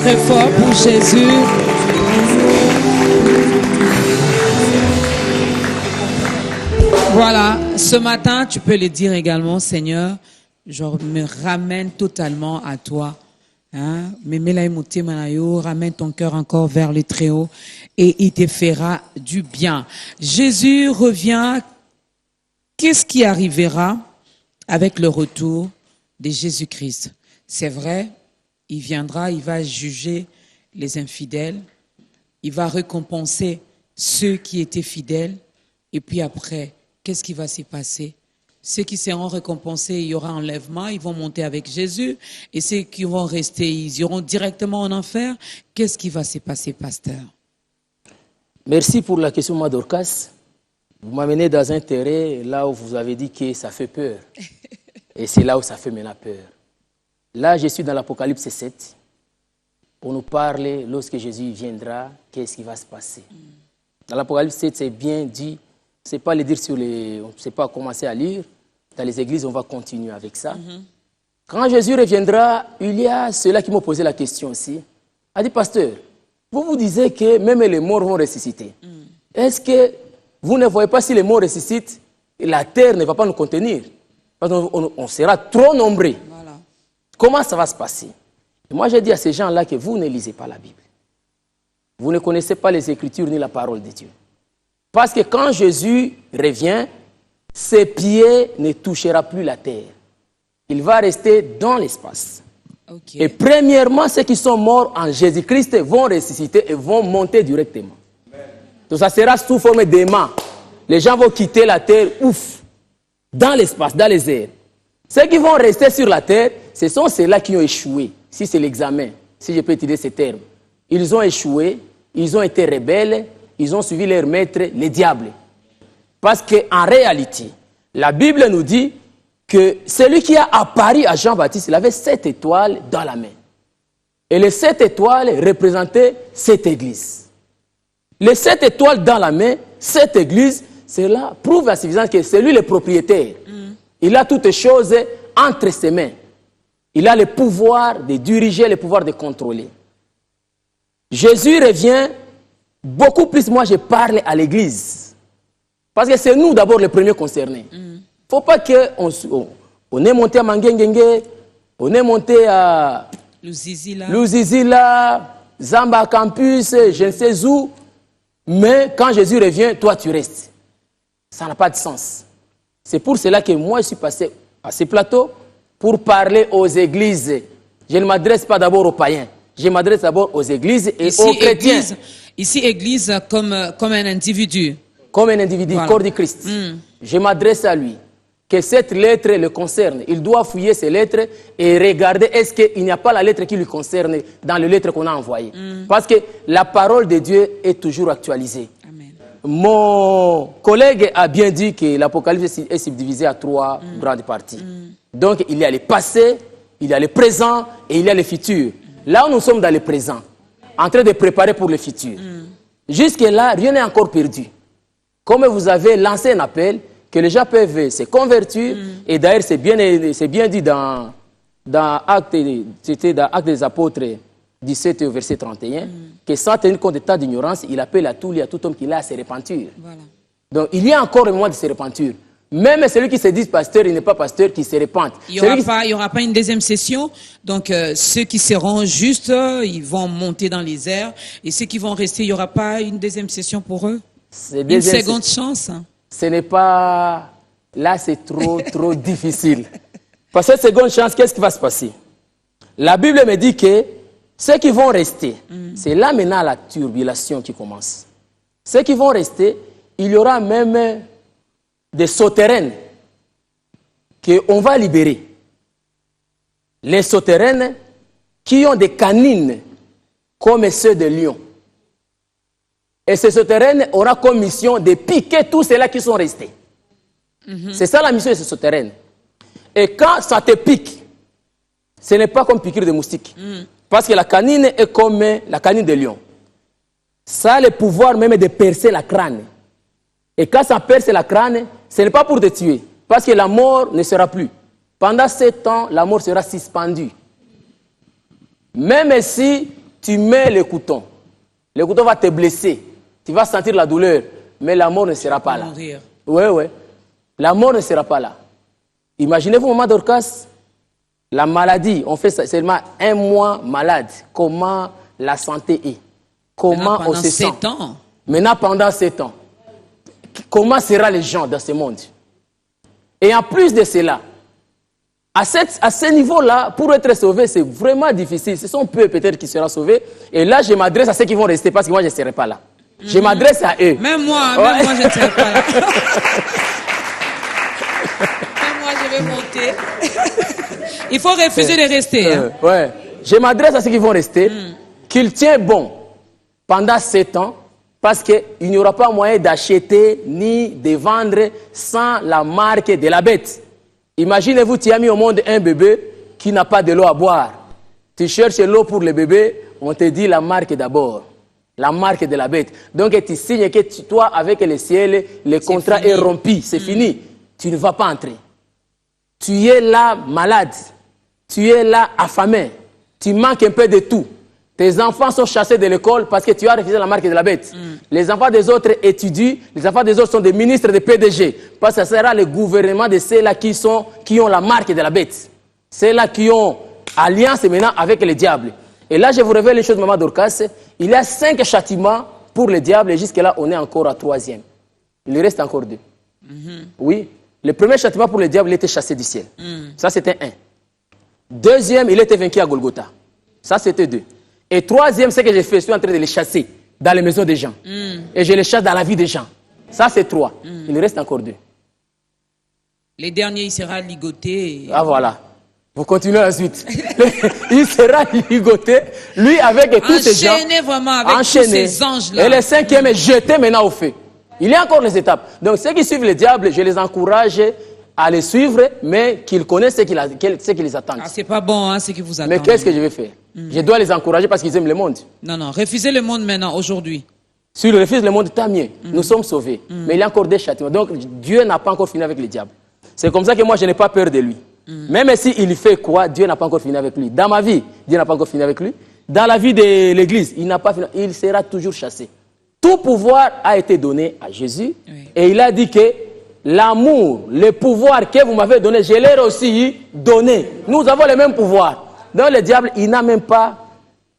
très fort pour Jésus. Voilà, ce matin, tu peux le dire également, Seigneur, je me ramène totalement à toi. Hein? Ramène ton cœur encore vers le Très-Haut et il te fera du bien. Jésus revient. Qu'est-ce qui arrivera avec le retour de Jésus-Christ? C'est vrai, il viendra, il va juger les infidèles, il va récompenser ceux qui étaient fidèles, et puis après, qu'est-ce qui va se passer? Ceux qui seront récompensés, il y aura enlèvement, ils vont monter avec Jésus, et ceux qui vont rester, ils iront directement en enfer. Qu'est-ce qui va se passer, pasteur? Merci pour la question, Madorcas. Vous m'amenez dans un terrain là où vous avez dit que ça fait peur. Et c'est là où ça fait maintenant peur. Là, je suis dans l'Apocalypse 7 pour nous parler, lorsque Jésus viendra, qu'est-ce qui va se passer. Dans l'Apocalypse 7, c'est bien dit. C'est pas le dire sur les... On ne sait pas commencer à lire. Dans les églises, on va continuer avec ça. Quand Jésus reviendra, il y a ceux-là qui m'ont posé la question aussi. A dit, pasteur, vous disiez que même les morts vont ressusciter. Est-ce que vous ne voyez pas si les morts ressuscitent, la terre ne va pas nous contenir? Parce qu'on sera trop nombreux. Voilà. Comment ça va se passer? Et moi, j'ai dit à ces gens-là que vous ne lisez pas la Bible. Vous ne connaissez pas les Écritures ni la parole de Dieu. Parce que quand Jésus revient, ses pieds ne toucheront plus la terre. Il va rester dans l'espace. Okay. Et premièrement, ceux qui sont morts en Jésus-Christ vont ressusciter et vont monter directement. Donc ça sera sous forme d'aimant. Les gens vont quitter la terre, dans l'espace, dans les airs. Ceux qui vont rester sur la terre, ce sont ceux-là qui ont échoué. Si c'est l'examen, si je peux utiliser ces termes. Ils ont échoué, ils ont été rebelles, ils ont suivi leur maître, les diables. Parce qu'en réalité, la Bible nous dit que celui qui a apparu à Jean-Baptiste, il avait 7 étoiles dans la main. Et les 7 étoiles représentaient cette église. Les 7 étoiles dans la main, cette église, cela prouve à suffisance que c'est lui le propriétaire. Il a toutes choses entre ses mains. Il a le pouvoir de diriger, le pouvoir de contrôler. Jésus revient, beaucoup plus moi je parle à l'église. Parce que c'est nous d'abord les premiers concernés. Il ne faut pas qu'on est monté à Manguengenge, on est monté à Luzizila, Zamba Campus, je ne sais où. Mais quand Jésus revient, toi tu restes. Ça n'a pas de sens. C'est pour cela que moi je suis passé à ce plateau pour parler aux églises. Je ne m'adresse pas d'abord aux païens. Je m'adresse d'abord aux églises et aux chrétiens. Ici, église comme un individu. Comme un individu, voilà. Corps du Christ. Je m'adresse à lui. Que cette lettre le concerne. Il doit fouiller ces lettres et regarder est-ce qu'il n'y a pas la lettre qui lui concerne dans les lettres qu'on a envoyées. Parce que la parole de Dieu est toujours actualisée. Amen. Mon collègue a bien dit que l'Apocalypse est subdivisé à 3 grandes parties. Donc il y a le passé, il y a le présent et il y a le futur. Là où nous sommes dans le présent, en train de préparer pour le futur. Jusque-là, rien n'est encore perdu. Comme vous avez lancé un appel, que les gens peuvent se convertir, et d'ailleurs c'est bien dit dans Actes des Apôtres 17 au verset 31, que sans tenir compte de tant d'ignorance, il appelle à tout homme qui a à se repentir. Voilà. Donc il y a encore un mois de se repentir. Même celui qui se dit pasteur, il n'est pas pasteur, qui se repente. Il n'y aura pas une deuxième session. Donc, ceux qui seront justes, ils vont monter dans les airs. Et ceux qui vont rester, il n'y aura pas une deuxième session pour eux? Une seconde chance? Ce n'est pas... Là, c'est trop difficile. Parce que cette seconde chance, qu'est-ce qui va se passer? La Bible me dit que ceux qui vont rester, c'est là maintenant la turbulation qui commence. Ceux qui vont rester, il y aura même des souterraines qu'on va libérer. Les souterraines qui ont des canines comme ceux de lion. Et ces souterraines auront comme mission de piquer tous ceux-là qui sont restés. C'est ça la mission de ces souterraines. Et quand ça te pique, ce n'est pas comme piqûre de moustique. Parce que la canine est comme la canine de lion. Ça a le pouvoir même de percer la crâne. Et quand ça perce la crâne, ce n'est pas pour te tuer. Parce que la mort ne sera plus. Pendant 7 ans, la mort sera suspendue. Même si tu mets le couteau va te blesser, tu vas sentir la douleur, mais la mort ne sera pas là. Oui. La mort ne sera pas là. Imaginez-vous, maman Dorcas, la maladie, on fait seulement 1 mois malade. Comment la santé est? Comment on se sent? Maintenant, pendant 7 ans. Comment seront les gens dans ce monde? Et en plus de cela, à ce niveau-là, pour être sauvé, c'est vraiment difficile. Ce sont peu peut-être qui seront sauvés. Et là, je m'adresse à ceux qui vont rester parce que moi, je ne serai pas là. Je m'adresse à eux. Même moi, je ne serai pas là. Même moi, je vais monter. Il faut refuser de rester. Ouais. Je m'adresse à ceux qui vont rester, qu'ils tiennent bon pendant 7 ans, parce qu'il n'y aura pas moyen d'acheter ni de vendre sans la marque de la bête. Imaginez-vous, tu as mis au monde un bébé qui n'a pas de l'eau à boire. Tu cherches l'eau pour le bébé, on te dit la marque d'abord. La marque de la bête. Donc tu signes que toi, avec le ciel, le contrat est rompu, c'est fini. Tu ne vas pas entrer. Tu es là malade. Tu es là affamé. Tu manques un peu de tout. Tes enfants sont chassés de l'école parce que tu as refusé la marque de la bête. Les enfants des autres étudient. Les enfants des autres sont des ministres de PDG. Parce que ce sera le gouvernement de ceux-là qui ont la marque de la bête. Ceux-là qui ont alliance maintenant avec le diable. Et là, je vous révèle une chose, maman Dorcas. Il y a 5 châtiments pour le diable et jusque-là, on est encore à 3e. Il reste encore 2. Oui. Le premier châtiment pour le diable, il était chassé du ciel. Ça, c'était 1. 2e, il était vaincu à Golgotha. Ça, c'était 2. Et 3e, ce que j'ai fait, je suis en train de les chasser dans les maisons des gens. Et je les chasse dans la vie des gens. Ça, c'est 3. Il reste encore 2. Les derniers, il sera ligoté. Ah, voilà. Vous continuez ensuite. Il sera ligoté, lui, avec tous ces gens. Enchaîné vraiment avec tous ces anges-là. Et le 5e est jeté maintenant au feu. Il y a encore les étapes. Donc, ceux qui suivent le diable, je les encourage à les suivre, mais qu'ils connaissent ce qui les attend. Ah, c'est pas bon, hein, ce qui vous attend. Mais qu'est-ce que je vais faire? Je dois les encourager parce qu'ils aiment le monde. Non, refusez le monde maintenant, aujourd'hui. S'ils refusent le monde, tant mieux. Nous sommes sauvés. Mais il y a encore des châtiments. Donc, Dieu n'a pas encore fini avec le diable. C'est comme ça que moi, je n'ai pas peur de lui. Même s'il fait quoi, Dieu n'a pas encore fini avec lui. Dans ma vie, Dieu n'a pas encore fini avec lui. Dans la vie de l'Église, il n'a pas fini. Il sera toujours chassé. Tout pouvoir a été donné à Jésus. Et il a dit que l'amour, le pouvoir que vous m'avez donné, je l'ai aussi donné. Nous avons le même pouvoir. Donc le diable, il n'a même pas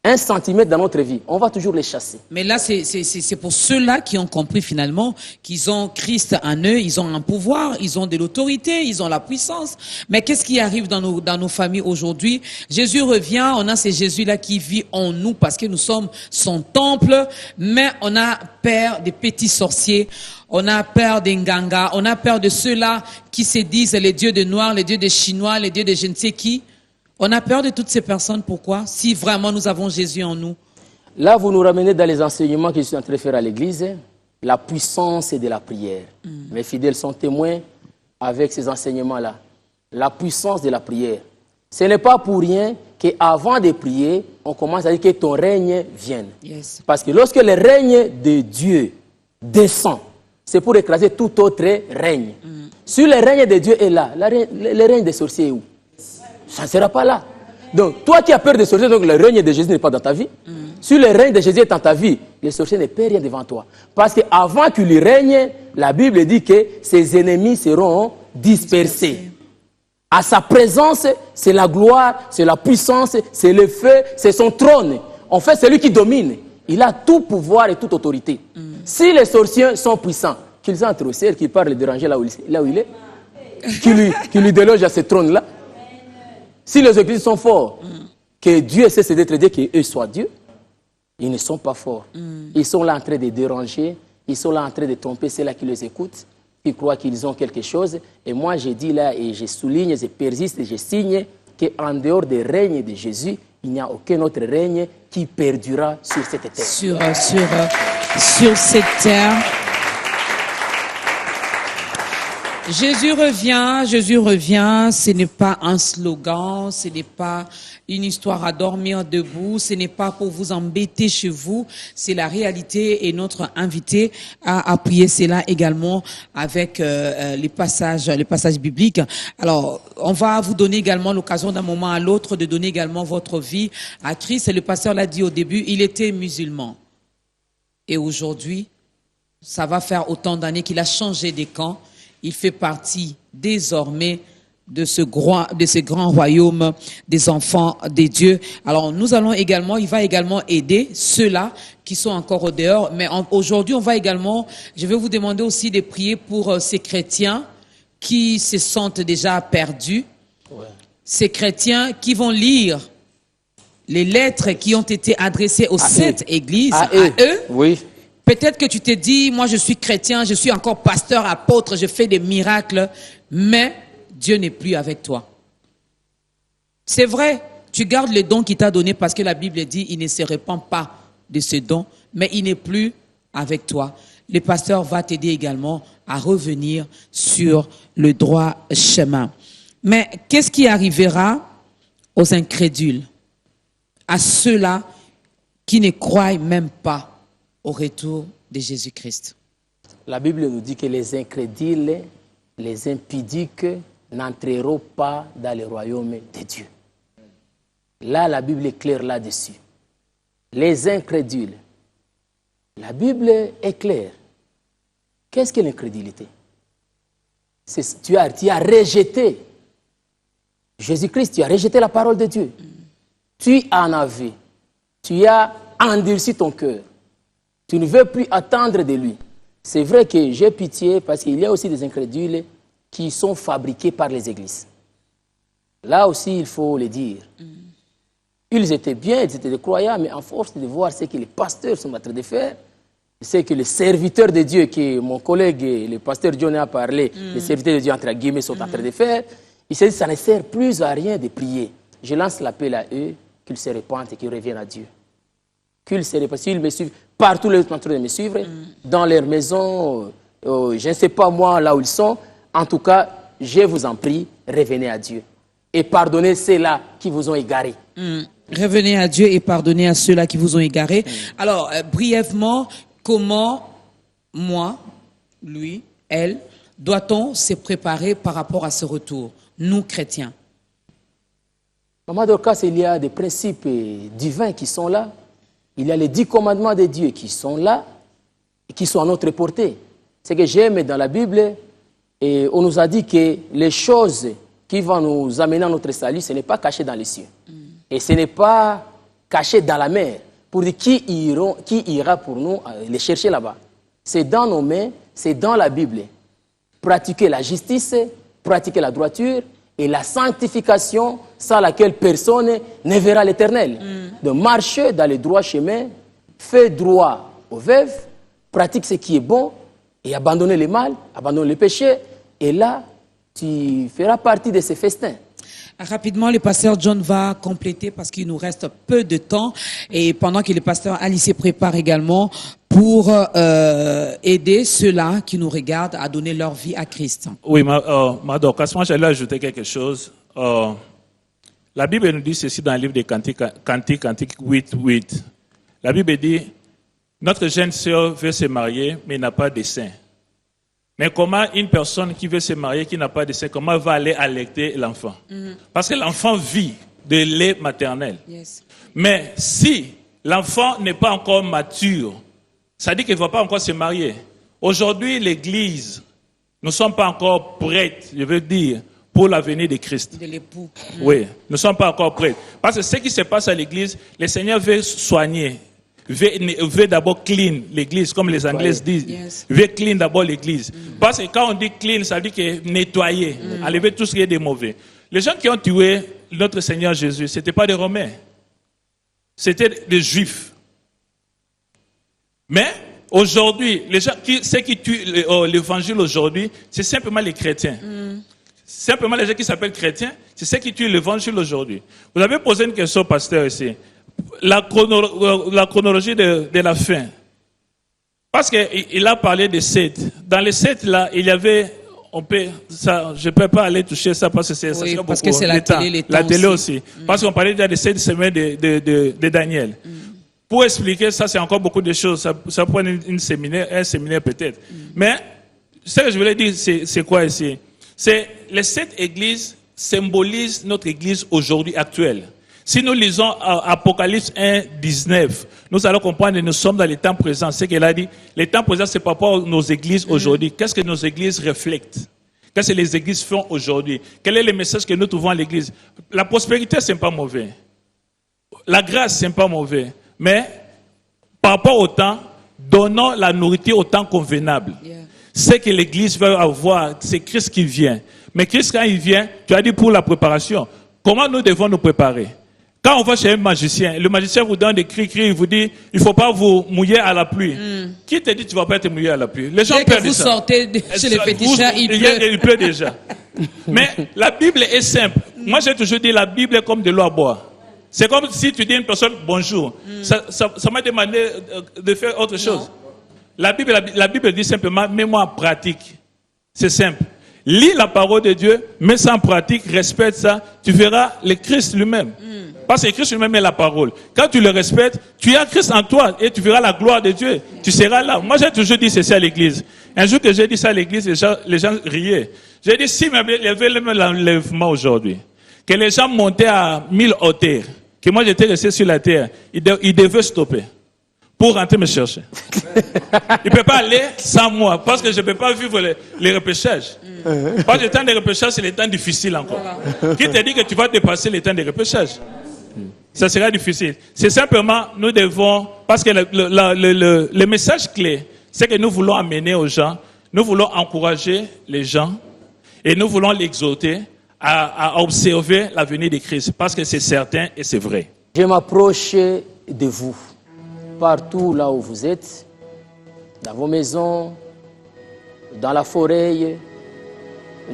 1 centimètre dans notre vie. On va toujours les chasser. Mais là, c'est pour ceux-là qui ont compris finalement qu'ils ont Christ en eux, ils ont un pouvoir, ils ont de l'autorité, ils ont la puissance. Mais qu'est-ce qui arrive dans nos familles aujourd'hui? Jésus revient, on a ce Jésus-là qui vit en nous parce que nous sommes son temple, mais on a peur des petits sorciers. On a peur des Nganga, on a peur de ceux-là qui se disent les dieux de Noirs, les dieux des Chinois, les dieux de je ne sais qui. On a peur de toutes ces personnes. Pourquoi? Si vraiment nous avons Jésus en nous. Là, vous nous ramenez dans les enseignements que je suis en train de faire à l'église, la puissance de la prière. Mes fidèles sont témoins avec ces enseignements-là. La puissance de la prière. Ce n'est pas pour rien qu'avant de prier, on commence à dire que ton règne vienne. Yes. Parce que lorsque le règne de Dieu descend, c'est pour écraser tout autre règne. Si le règne de Dieu est là, le règne des sorciers est où? Ça ne sera pas là. Donc, toi qui as peur des sorciers, donc le règne de Jésus n'est pas dans ta vie. Si le règne de Jésus est dans ta vie, les sorciers ne peuvent rien devant toi. Parce qu'avant qu'il y règne, la Bible dit que ses ennemis seront dispersés. À sa présence, c'est la gloire, c'est la puissance, c'est le feu, c'est son trône. En fait, c'est lui qui domine. Il a tout pouvoir et toute autorité. Si les sorciers sont puissants, qu'ils entrent au ciel, qu'ils partent le déranger là où il est, qu'ils lui délogent à ce trône-là. Si les églises sont forts, que Dieu cesse d'être Dieu, qu'eux soient Dieu, ils ne sont pas forts. Ils sont là en train de déranger, ils sont là en train de tromper ceux-là qui les écoutent, qui croient qu'ils ont quelque chose. Et moi, je dis là, et je souligne, je persiste, et je signe qu'en dehors des règnes de Jésus, il n'y a aucun autre règne qui perdurera sur cette terre. Sur cette terre. Jésus revient, ce n'est pas un slogan, ce n'est pas une histoire à dormir debout, ce n'est pas pour vous embêter chez vous, c'est la réalité et notre invité a appuyé cela également avec les passages bibliques. Alors, on va vous donner également l'occasion d'un moment à l'autre de donner également votre vie à Christ. Et le pasteur l'a dit au début, il était musulman. Et aujourd'hui, ça va faire autant d'années qu'il a changé des camps. Il fait partie désormais de ce grand royaume des enfants des dieux. Alors nous allons également, il va également aider ceux-là qui sont encore au dehors. Mais aujourd'hui, je vais vous demander aussi de prier pour ces chrétiens qui se sentent déjà perdus. Ouais. Ces chrétiens qui vont lire les lettres qui ont été adressées aux sept églises, à eux. Oui. Peut-être que tu te dis, moi je suis chrétien, je suis encore pasteur, apôtre, je fais des miracles, mais Dieu n'est plus avec toi. C'est vrai, tu gardes le don qu'il t'a donné parce que la Bible dit, il ne se répand pas de ce don, mais il n'est plus avec toi. Le pasteur va t'aider également à revenir sur le droit chemin. Mais qu'est-ce qui arrivera aux incrédules, à ceux-là qui ne croient même pas au retour de Jésus-Christ? La Bible nous dit que les incrédules, les impudiques n'entreront pas dans le royaume de Dieu. Là, la Bible est claire là-dessus. Les incrédules. La Bible est claire. Qu'est-ce que l'incrédulité? Tu as rejeté Jésus-Christ, tu as rejeté la parole de Dieu. Tu en as vu. Tu as endurci ton cœur. Tu ne veux plus attendre de lui. C'est vrai que j'ai pitié parce qu'il y a aussi des incrédules qui sont fabriqués par les églises. Là aussi, il faut le dire. Ils étaient bien, ils étaient des croyants, mais en force de voir ce que les pasteurs sont en train de faire, c'est que les serviteurs de Dieu, que mon collègue, le pasteur John a parlé, les serviteurs de Dieu, entre guillemets, sont en train de faire, ils se disent que ça ne sert plus à rien de prier. Je lance l'appel à eux, qu'ils se repentent et qu'ils reviennent à Dieu. Qu'ils se repentent. S'ils me suivent, partout les autres de me suivre, dans leur maison, je ne sais pas moi là où ils sont, en tout cas, je vous en prie, revenez à Dieu. Et pardonnez ceux-là qui vous ont égarés. Revenez à Dieu et pardonnez à ceux-là qui vous ont égarés. Alors, brièvement, comment, moi, lui, elle, doit-on se préparer par rapport à ce retour, nous, chrétiens? Maman Dorcas, il y a des principes divins qui sont là. Il y a les 10 commandements de Dieu qui sont là et qui sont à notre portée. Ce que j'aime dans la Bible, et on nous a dit que les choses qui vont nous amener à notre salut, ce n'est pas caché dans les cieux. Et ce n'est pas caché dans la mer. Pour dire qui ira pour nous les chercher là-bas. C'est dans nos mains, c'est dans la Bible. Pratiquer la justice, pratiquer la droiture et la sanctification sans laquelle personne ne verra l'Éternel. De marcher dans le droit chemin, fais droit aux veuves, pratique ce qui est bon et abandonner le mal, abandonner le péché. Et là, tu feras partie de ces festins. Rapidement, le pasteur John va compléter parce qu'il nous reste peu de temps et pendant que le pasteur Ali se prépare également pour aider ceux-là qui nous regardent à donner leur vie à Christ. Oui, ma Dorcas, moi j'allais ajouter quelque chose. La Bible nous dit ceci dans le livre des Cantiques 8:8. La Bible dit, notre jeune sœur veut se marier mais n'a pas de sein. Mais comment une personne qui veut se marier, qui n'a pas de sein, comment elle va aller allaiter l'enfant? Parce que l'enfant vit de lait maternel. Yes. Mais si l'enfant n'est pas encore mature, ça dit qu'il ne va pas encore se marier. Aujourd'hui, l'Église, nous ne sommes pas encore prêtes, je veux dire, pour l'avenir de Christ. De l'époux. Oui, nous ne sommes pas encore prêts. Parce que ce qui se passe à l'Église, le Seigneur veut soigner. Veut d'abord clean l'église, comme les Anglais disent. Yes. Veut clean d'abord l'église. Parce que quand on dit clean, ça veut dire que nettoyer, enlever tout ce qui est de mauvais. Les gens qui ont tué notre Seigneur Jésus, ce n'étaient pas des Romains. C'était des Juifs. Mais aujourd'hui, ceux qui tuent l'évangile aujourd'hui, c'est simplement les chrétiens. Simplement les gens qui s'appellent chrétiens, c'est ceux qui tuent l'évangile aujourd'hui. Vous avez posé une question au pasteur ici. La chronologie de la fin. Parce qu'il a parlé de 7. Dans les 7 là, il y avait je peux pas aller toucher ça parce que ça Oui, serait parce beaucoup. que c'est la télé, les La temps télé aussi. aussi. Parce qu'on parlait déjà de 7 semaines de Daniel. Pour expliquer ça, c'est encore beaucoup de choses. Ça prend un séminaire peut-être. Mais ce que je voulais dire, c'est quoi ici? C'est les 7 églises symbolisent notre église aujourd'hui actuelle. Si nous lisons Apocalypse 1, 19, nous allons comprendre que nous sommes dans les temps présents. C'est ce qu'elle a dit. Les temps présents, c'est par rapport à nos églises aujourd'hui. Qu'est-ce que nos églises reflètent? Qu'est-ce que les églises font aujourd'hui? Quel est le message que nous trouvons à l'église? La prospérité, c'est pas mauvais. La grâce, c'est pas mauvais. Mais par rapport au temps, donnons la nourriture au temps convenable. Yeah. Ce que l'église veut avoir, c'est Christ qui vient. Mais Christ, quand il vient, tu as dit pour la préparation. Comment nous devons nous préparer? Quand on va chez un magicien, le magicien vous donne des cris, il vous dit, il ne faut pas vous mouiller à la pluie. Qui te dit que tu ne vas pas être mouillé à la pluie? Les gens Dès que perdent vous ça. sortez chez les féticheurs, Il pleut déjà. Mais la Bible est simple. Moi, j'ai toujours dit la Bible est comme de l'eau à boire. C'est comme si tu dis à une personne bonjour. Ça m'a demandé de faire autre chose. La Bible dit simplement, mets-moi en pratique. C'est simple. Lis la parole de Dieu, mets ça en pratique, respecte ça, tu verras le Christ lui-même. Parce que Christ lui-même est la parole. Quand tu le respectes, tu as Christ en toi et tu verras la gloire de Dieu. Tu seras là. Moi, j'ai toujours dit ceci à l'église. Un jour que j'ai dit ça à l'église, les gens riaient. J'ai dit, si il y avait le même enlèvement aujourd'hui, que les gens montaient à 1000 hauteurs, que moi j'étais resté sur la terre, ils devaient stopper pour rentrer me chercher. Il ne peut pas aller sans moi, parce que je ne peux pas vivre les repêchages. Parce que le temps de repêchage, c'est le temps difficile encore. Qui te dit que tu vas dépasser le temps de repêchage? Ça sera difficile. C'est simplement, nous devons, parce que le message clé, c'est que nous voulons amener aux gens, nous voulons encourager les gens, et nous voulons l'exhorter à observer la venue de Christ, parce que c'est certain et c'est vrai. Je m'approche de vous, partout là où vous êtes, dans vos maisons, dans la forêt,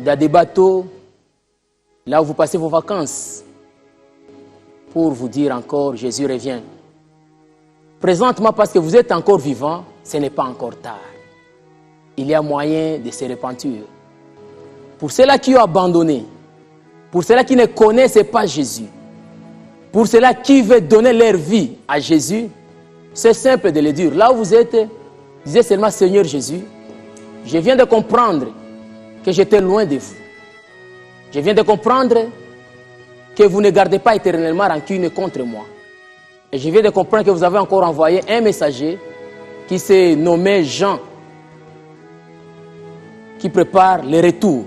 dans des bateaux, là où vous passez vos vacances, pour vous dire encore, Jésus revient. Présentement, parce que vous êtes encore vivant, ce n'est pas encore tard. Il y a moyen de se repentir. Pour ceux-là qui ont abandonné, pour ceux-là qui ne connaissent pas Jésus, pour ceux-là qui veulent donner leur vie à Jésus, c'est simple de le dire. Là où vous êtes, disez seulement, Seigneur Jésus, je viens de comprendre que j'étais loin de vous. Je viens de comprendre que vous ne gardez pas éternellement rancune contre moi. Et je viens de comprendre que vous avez encore envoyé un messager qui s'est nommé Jean, qui prépare le retour.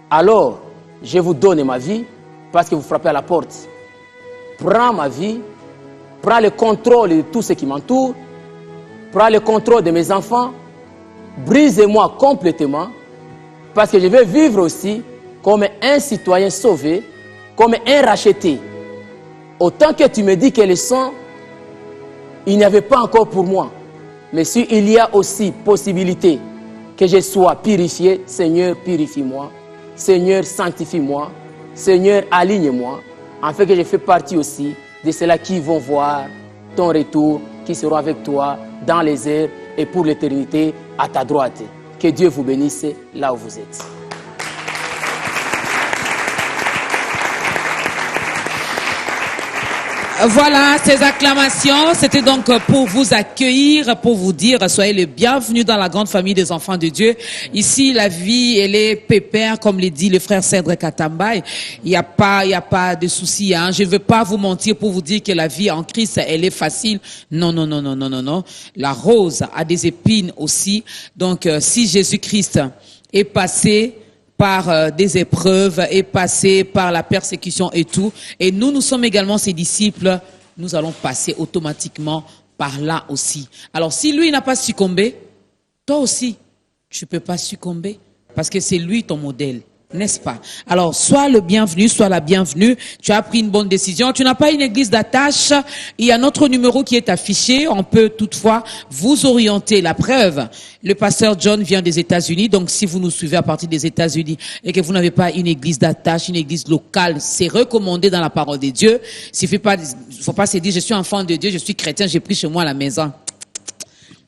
Alors, je vous donne ma vie parce que vous frappez à la porte. Prends ma vie, prends le contrôle de tout ce qui m'entoure, prends le contrôle de mes enfants, brise-moi complètement parce que je veux vivre aussi comme un citoyen sauvé, comme un racheté. Autant que tu me dis que le sang, il n'y avait pas encore pour moi. Mais s'il y a aussi possibilité que je sois purifié, Seigneur, purifie-moi. Seigneur, sanctifie-moi. Seigneur, aligne-moi. Afin que je fais partie aussi de ceux-là qui vont voir ton retour, qui seront avec toi dans les airs et pour l'éternité à ta droite. Que Dieu vous bénisse là où vous êtes. Voilà, ces acclamations, c'était donc pour vous accueillir, pour vous dire, soyez les bienvenus dans la grande famille des enfants de Dieu. Ici, la vie, elle est pépère, comme le dit le frère Cèdre Katambay. Il n'y a pas de souci, hein. Je ne veux pas vous mentir pour vous dire que la vie en Christ, elle est facile. Non, non, non, non, non, non, non. La rose a des épines aussi. Donc, si Jésus-Christ est passé par des épreuves, est passé par la persécution et tout. Et nous sommes également ses disciples. Nous allons passer automatiquement par là aussi. Alors, si lui n'a pas succombé, toi aussi, tu ne peux pas succomber parce que c'est lui ton modèle. N'est-ce pas? Alors, sois le bienvenu, sois la bienvenue. Tu as pris une bonne décision. Tu n'as pas une église d'attache. Il y a notre numéro qui est affiché. On peut toutefois vous orienter. La preuve, le pasteur John vient des États-Unis. Donc, si vous nous suivez à partir des États-Unis et que vous n'avez pas une église d'attache, une église locale, c'est recommandé dans la parole de Dieu. Il ne faut pas se dire, je suis enfant de Dieu, je suis chrétien, j'ai pris chez moi à la maison.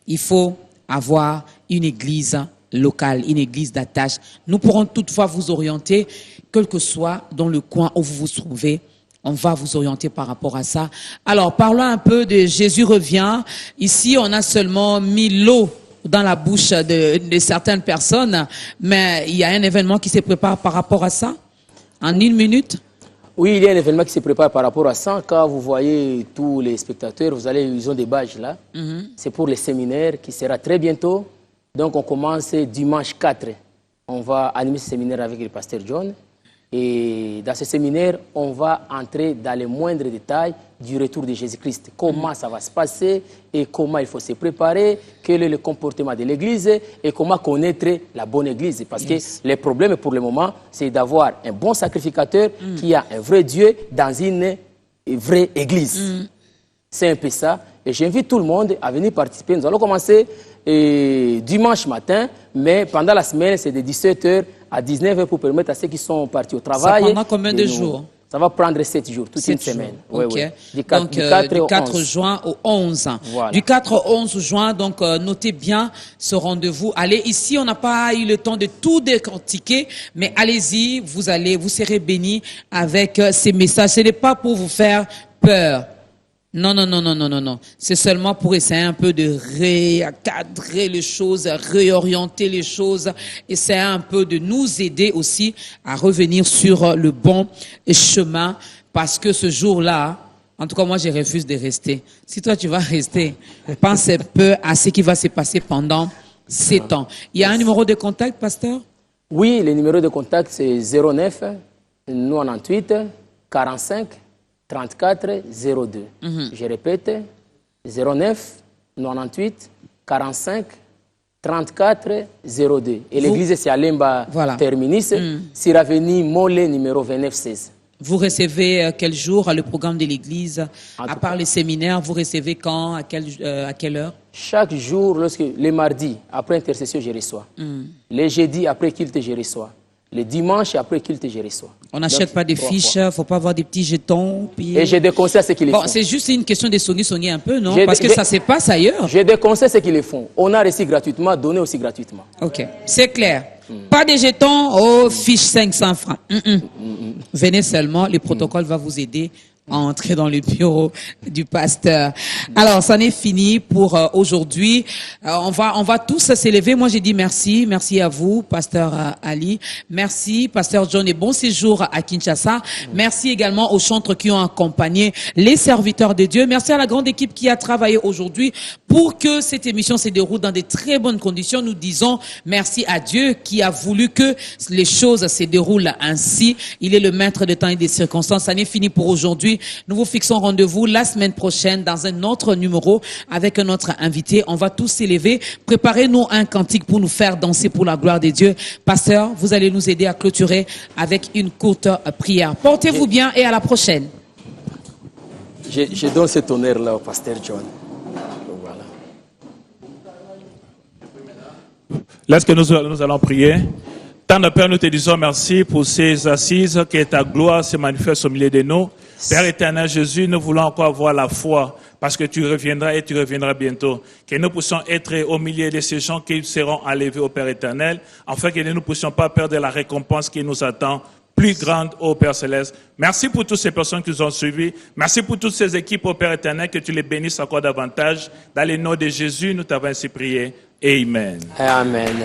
Il faut avoir une église locale, une église d'attache. Nous pourrons toutefois vous orienter, quel que soit dans le coin où vous vous trouvez. On va vous orienter par rapport à ça. Alors, parlons un peu de Jésus revient. Ici, on a seulement mis l'eau dans la bouche de certaines personnes, mais il y a un événement qui se prépare par rapport à ça. En 1 minute. Oui, il y a un événement qui se prépare par rapport à ça. Quand vous voyez tous les spectateurs, ils ont des badges là. C'est pour les séminaires qui sera très bientôt. Donc, on commence dimanche 4. On va animer ce séminaire avec le pasteur John. Et dans ce séminaire, on va entrer dans les moindres détails du retour de Jésus-Christ. Comment ça va se passer et comment il faut se préparer, quel est le comportement de l'Église et comment connaître la bonne Église. Parce que le problème pour le moment, c'est d'avoir un bon sacrificateur qui a un vrai Dieu dans une vraie Église. C'est un peu ça. Et j'invite tout le monde à venir participer. Nous allons commencer dimanche matin, mais pendant la semaine, c'est de 17h à 19h pour permettre à ceux qui sont partis au travail. Ça prendra combien de jours? Ça va prendre 7 jours, toute une semaine. Okay. Oui. Du 4 juin au 11. Voilà. Du 4 au 11 juin, donc notez bien ce rendez-vous. Allez, ici, on n'a pas eu le temps de tout décortiquer, mais allez-y, vous serez bénis avec ces messages. Ce n'est pas pour vous faire peur. Non. C'est seulement pour essayer un peu de recadrer les choses, réorienter les choses, essayer un peu de nous aider aussi à revenir sur le bon chemin, parce que ce jour-là, en tout cas, moi, je refuse de rester. Si toi, tu vas rester, pense un peu à ce qui va se passer pendant ces temps. Il y a un numéro de contact, pasteur? Oui, le numéro de contact, c'est 09 98 45 34 02. Je répète, 09 98 45 34 02. Et l'église, c'est à Lemba Terminus, sur avenue Mollet, numéro 2916. Vous recevez quel jour le programme de l'église? À part les séminaires, vous recevez quand? À quelle heure? Chaque jour, les mardis, après intercession, je reçois. Les jeudis, après culte, je reçois. Le dimanche, après culte, je reçois. On n'achète pas des fiches, il ne faut pas avoir des petits jetons. Puis... Et je déconseille à ceux qui les font. Bon, c'est juste une question de soigner un peu, non? Parce que ça se passe ailleurs. Je déconseille ceux qui les font. On a reçu gratuitement, donné aussi gratuitement. Ok, c'est clair. Pas de jetons, fiche 500 francs. Venez seulement, le protocole va vous aider à entrer dans le bureau du pasteur. Alors, ça n'est fini pour aujourd'hui. On va tous s'élever. Moi, j'ai dit merci. Merci à vous, pasteur Ali. Merci, pasteur John, et bon séjour à Kinshasa. Merci également aux chantres qui ont accompagné les serviteurs de Dieu. Merci à la grande équipe qui a travaillé aujourd'hui pour que cette émission se déroule dans de très bonnes conditions. Nous disons merci à Dieu qui a voulu que les choses se déroulent ainsi. Il est le maître des temps et des circonstances. Ça n'est fini pour aujourd'hui. Nous vous fixons rendez-vous la semaine prochaine dans un autre numéro avec un autre invité. On va tous s'élever. Préparez-nous un cantique pour nous faire danser pour la gloire de Dieu. Pasteur, vous allez nous aider à clôturer avec une courte prière. Portez-vous bien et à la prochaine. Je donne cet honneur-là au pasteur John. Voilà. Lorsque nous allons prier, Tendre Père, nous te disons merci pour ces assises, que ta gloire se manifeste au milieu de nous. Père éternel Jésus, nous voulons encore avoir la foi parce que tu reviendras et tu reviendras bientôt. Que nous puissions être au milieu de ces gens qui seront enlevés au Père éternel, afin que nous ne puissions pas perdre la récompense qui nous attend, plus grande au Père céleste. Merci pour toutes ces personnes qui nous ont suivis. Merci pour toutes ces équipes au Père éternel, que tu les bénisses encore davantage. Dans le nom de Jésus, nous t'avons ainsi prié. Amen. Amen.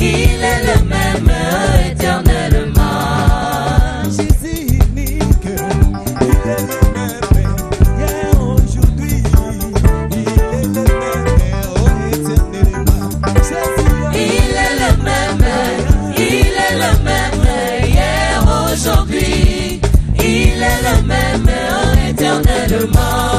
Il est le même eternellement.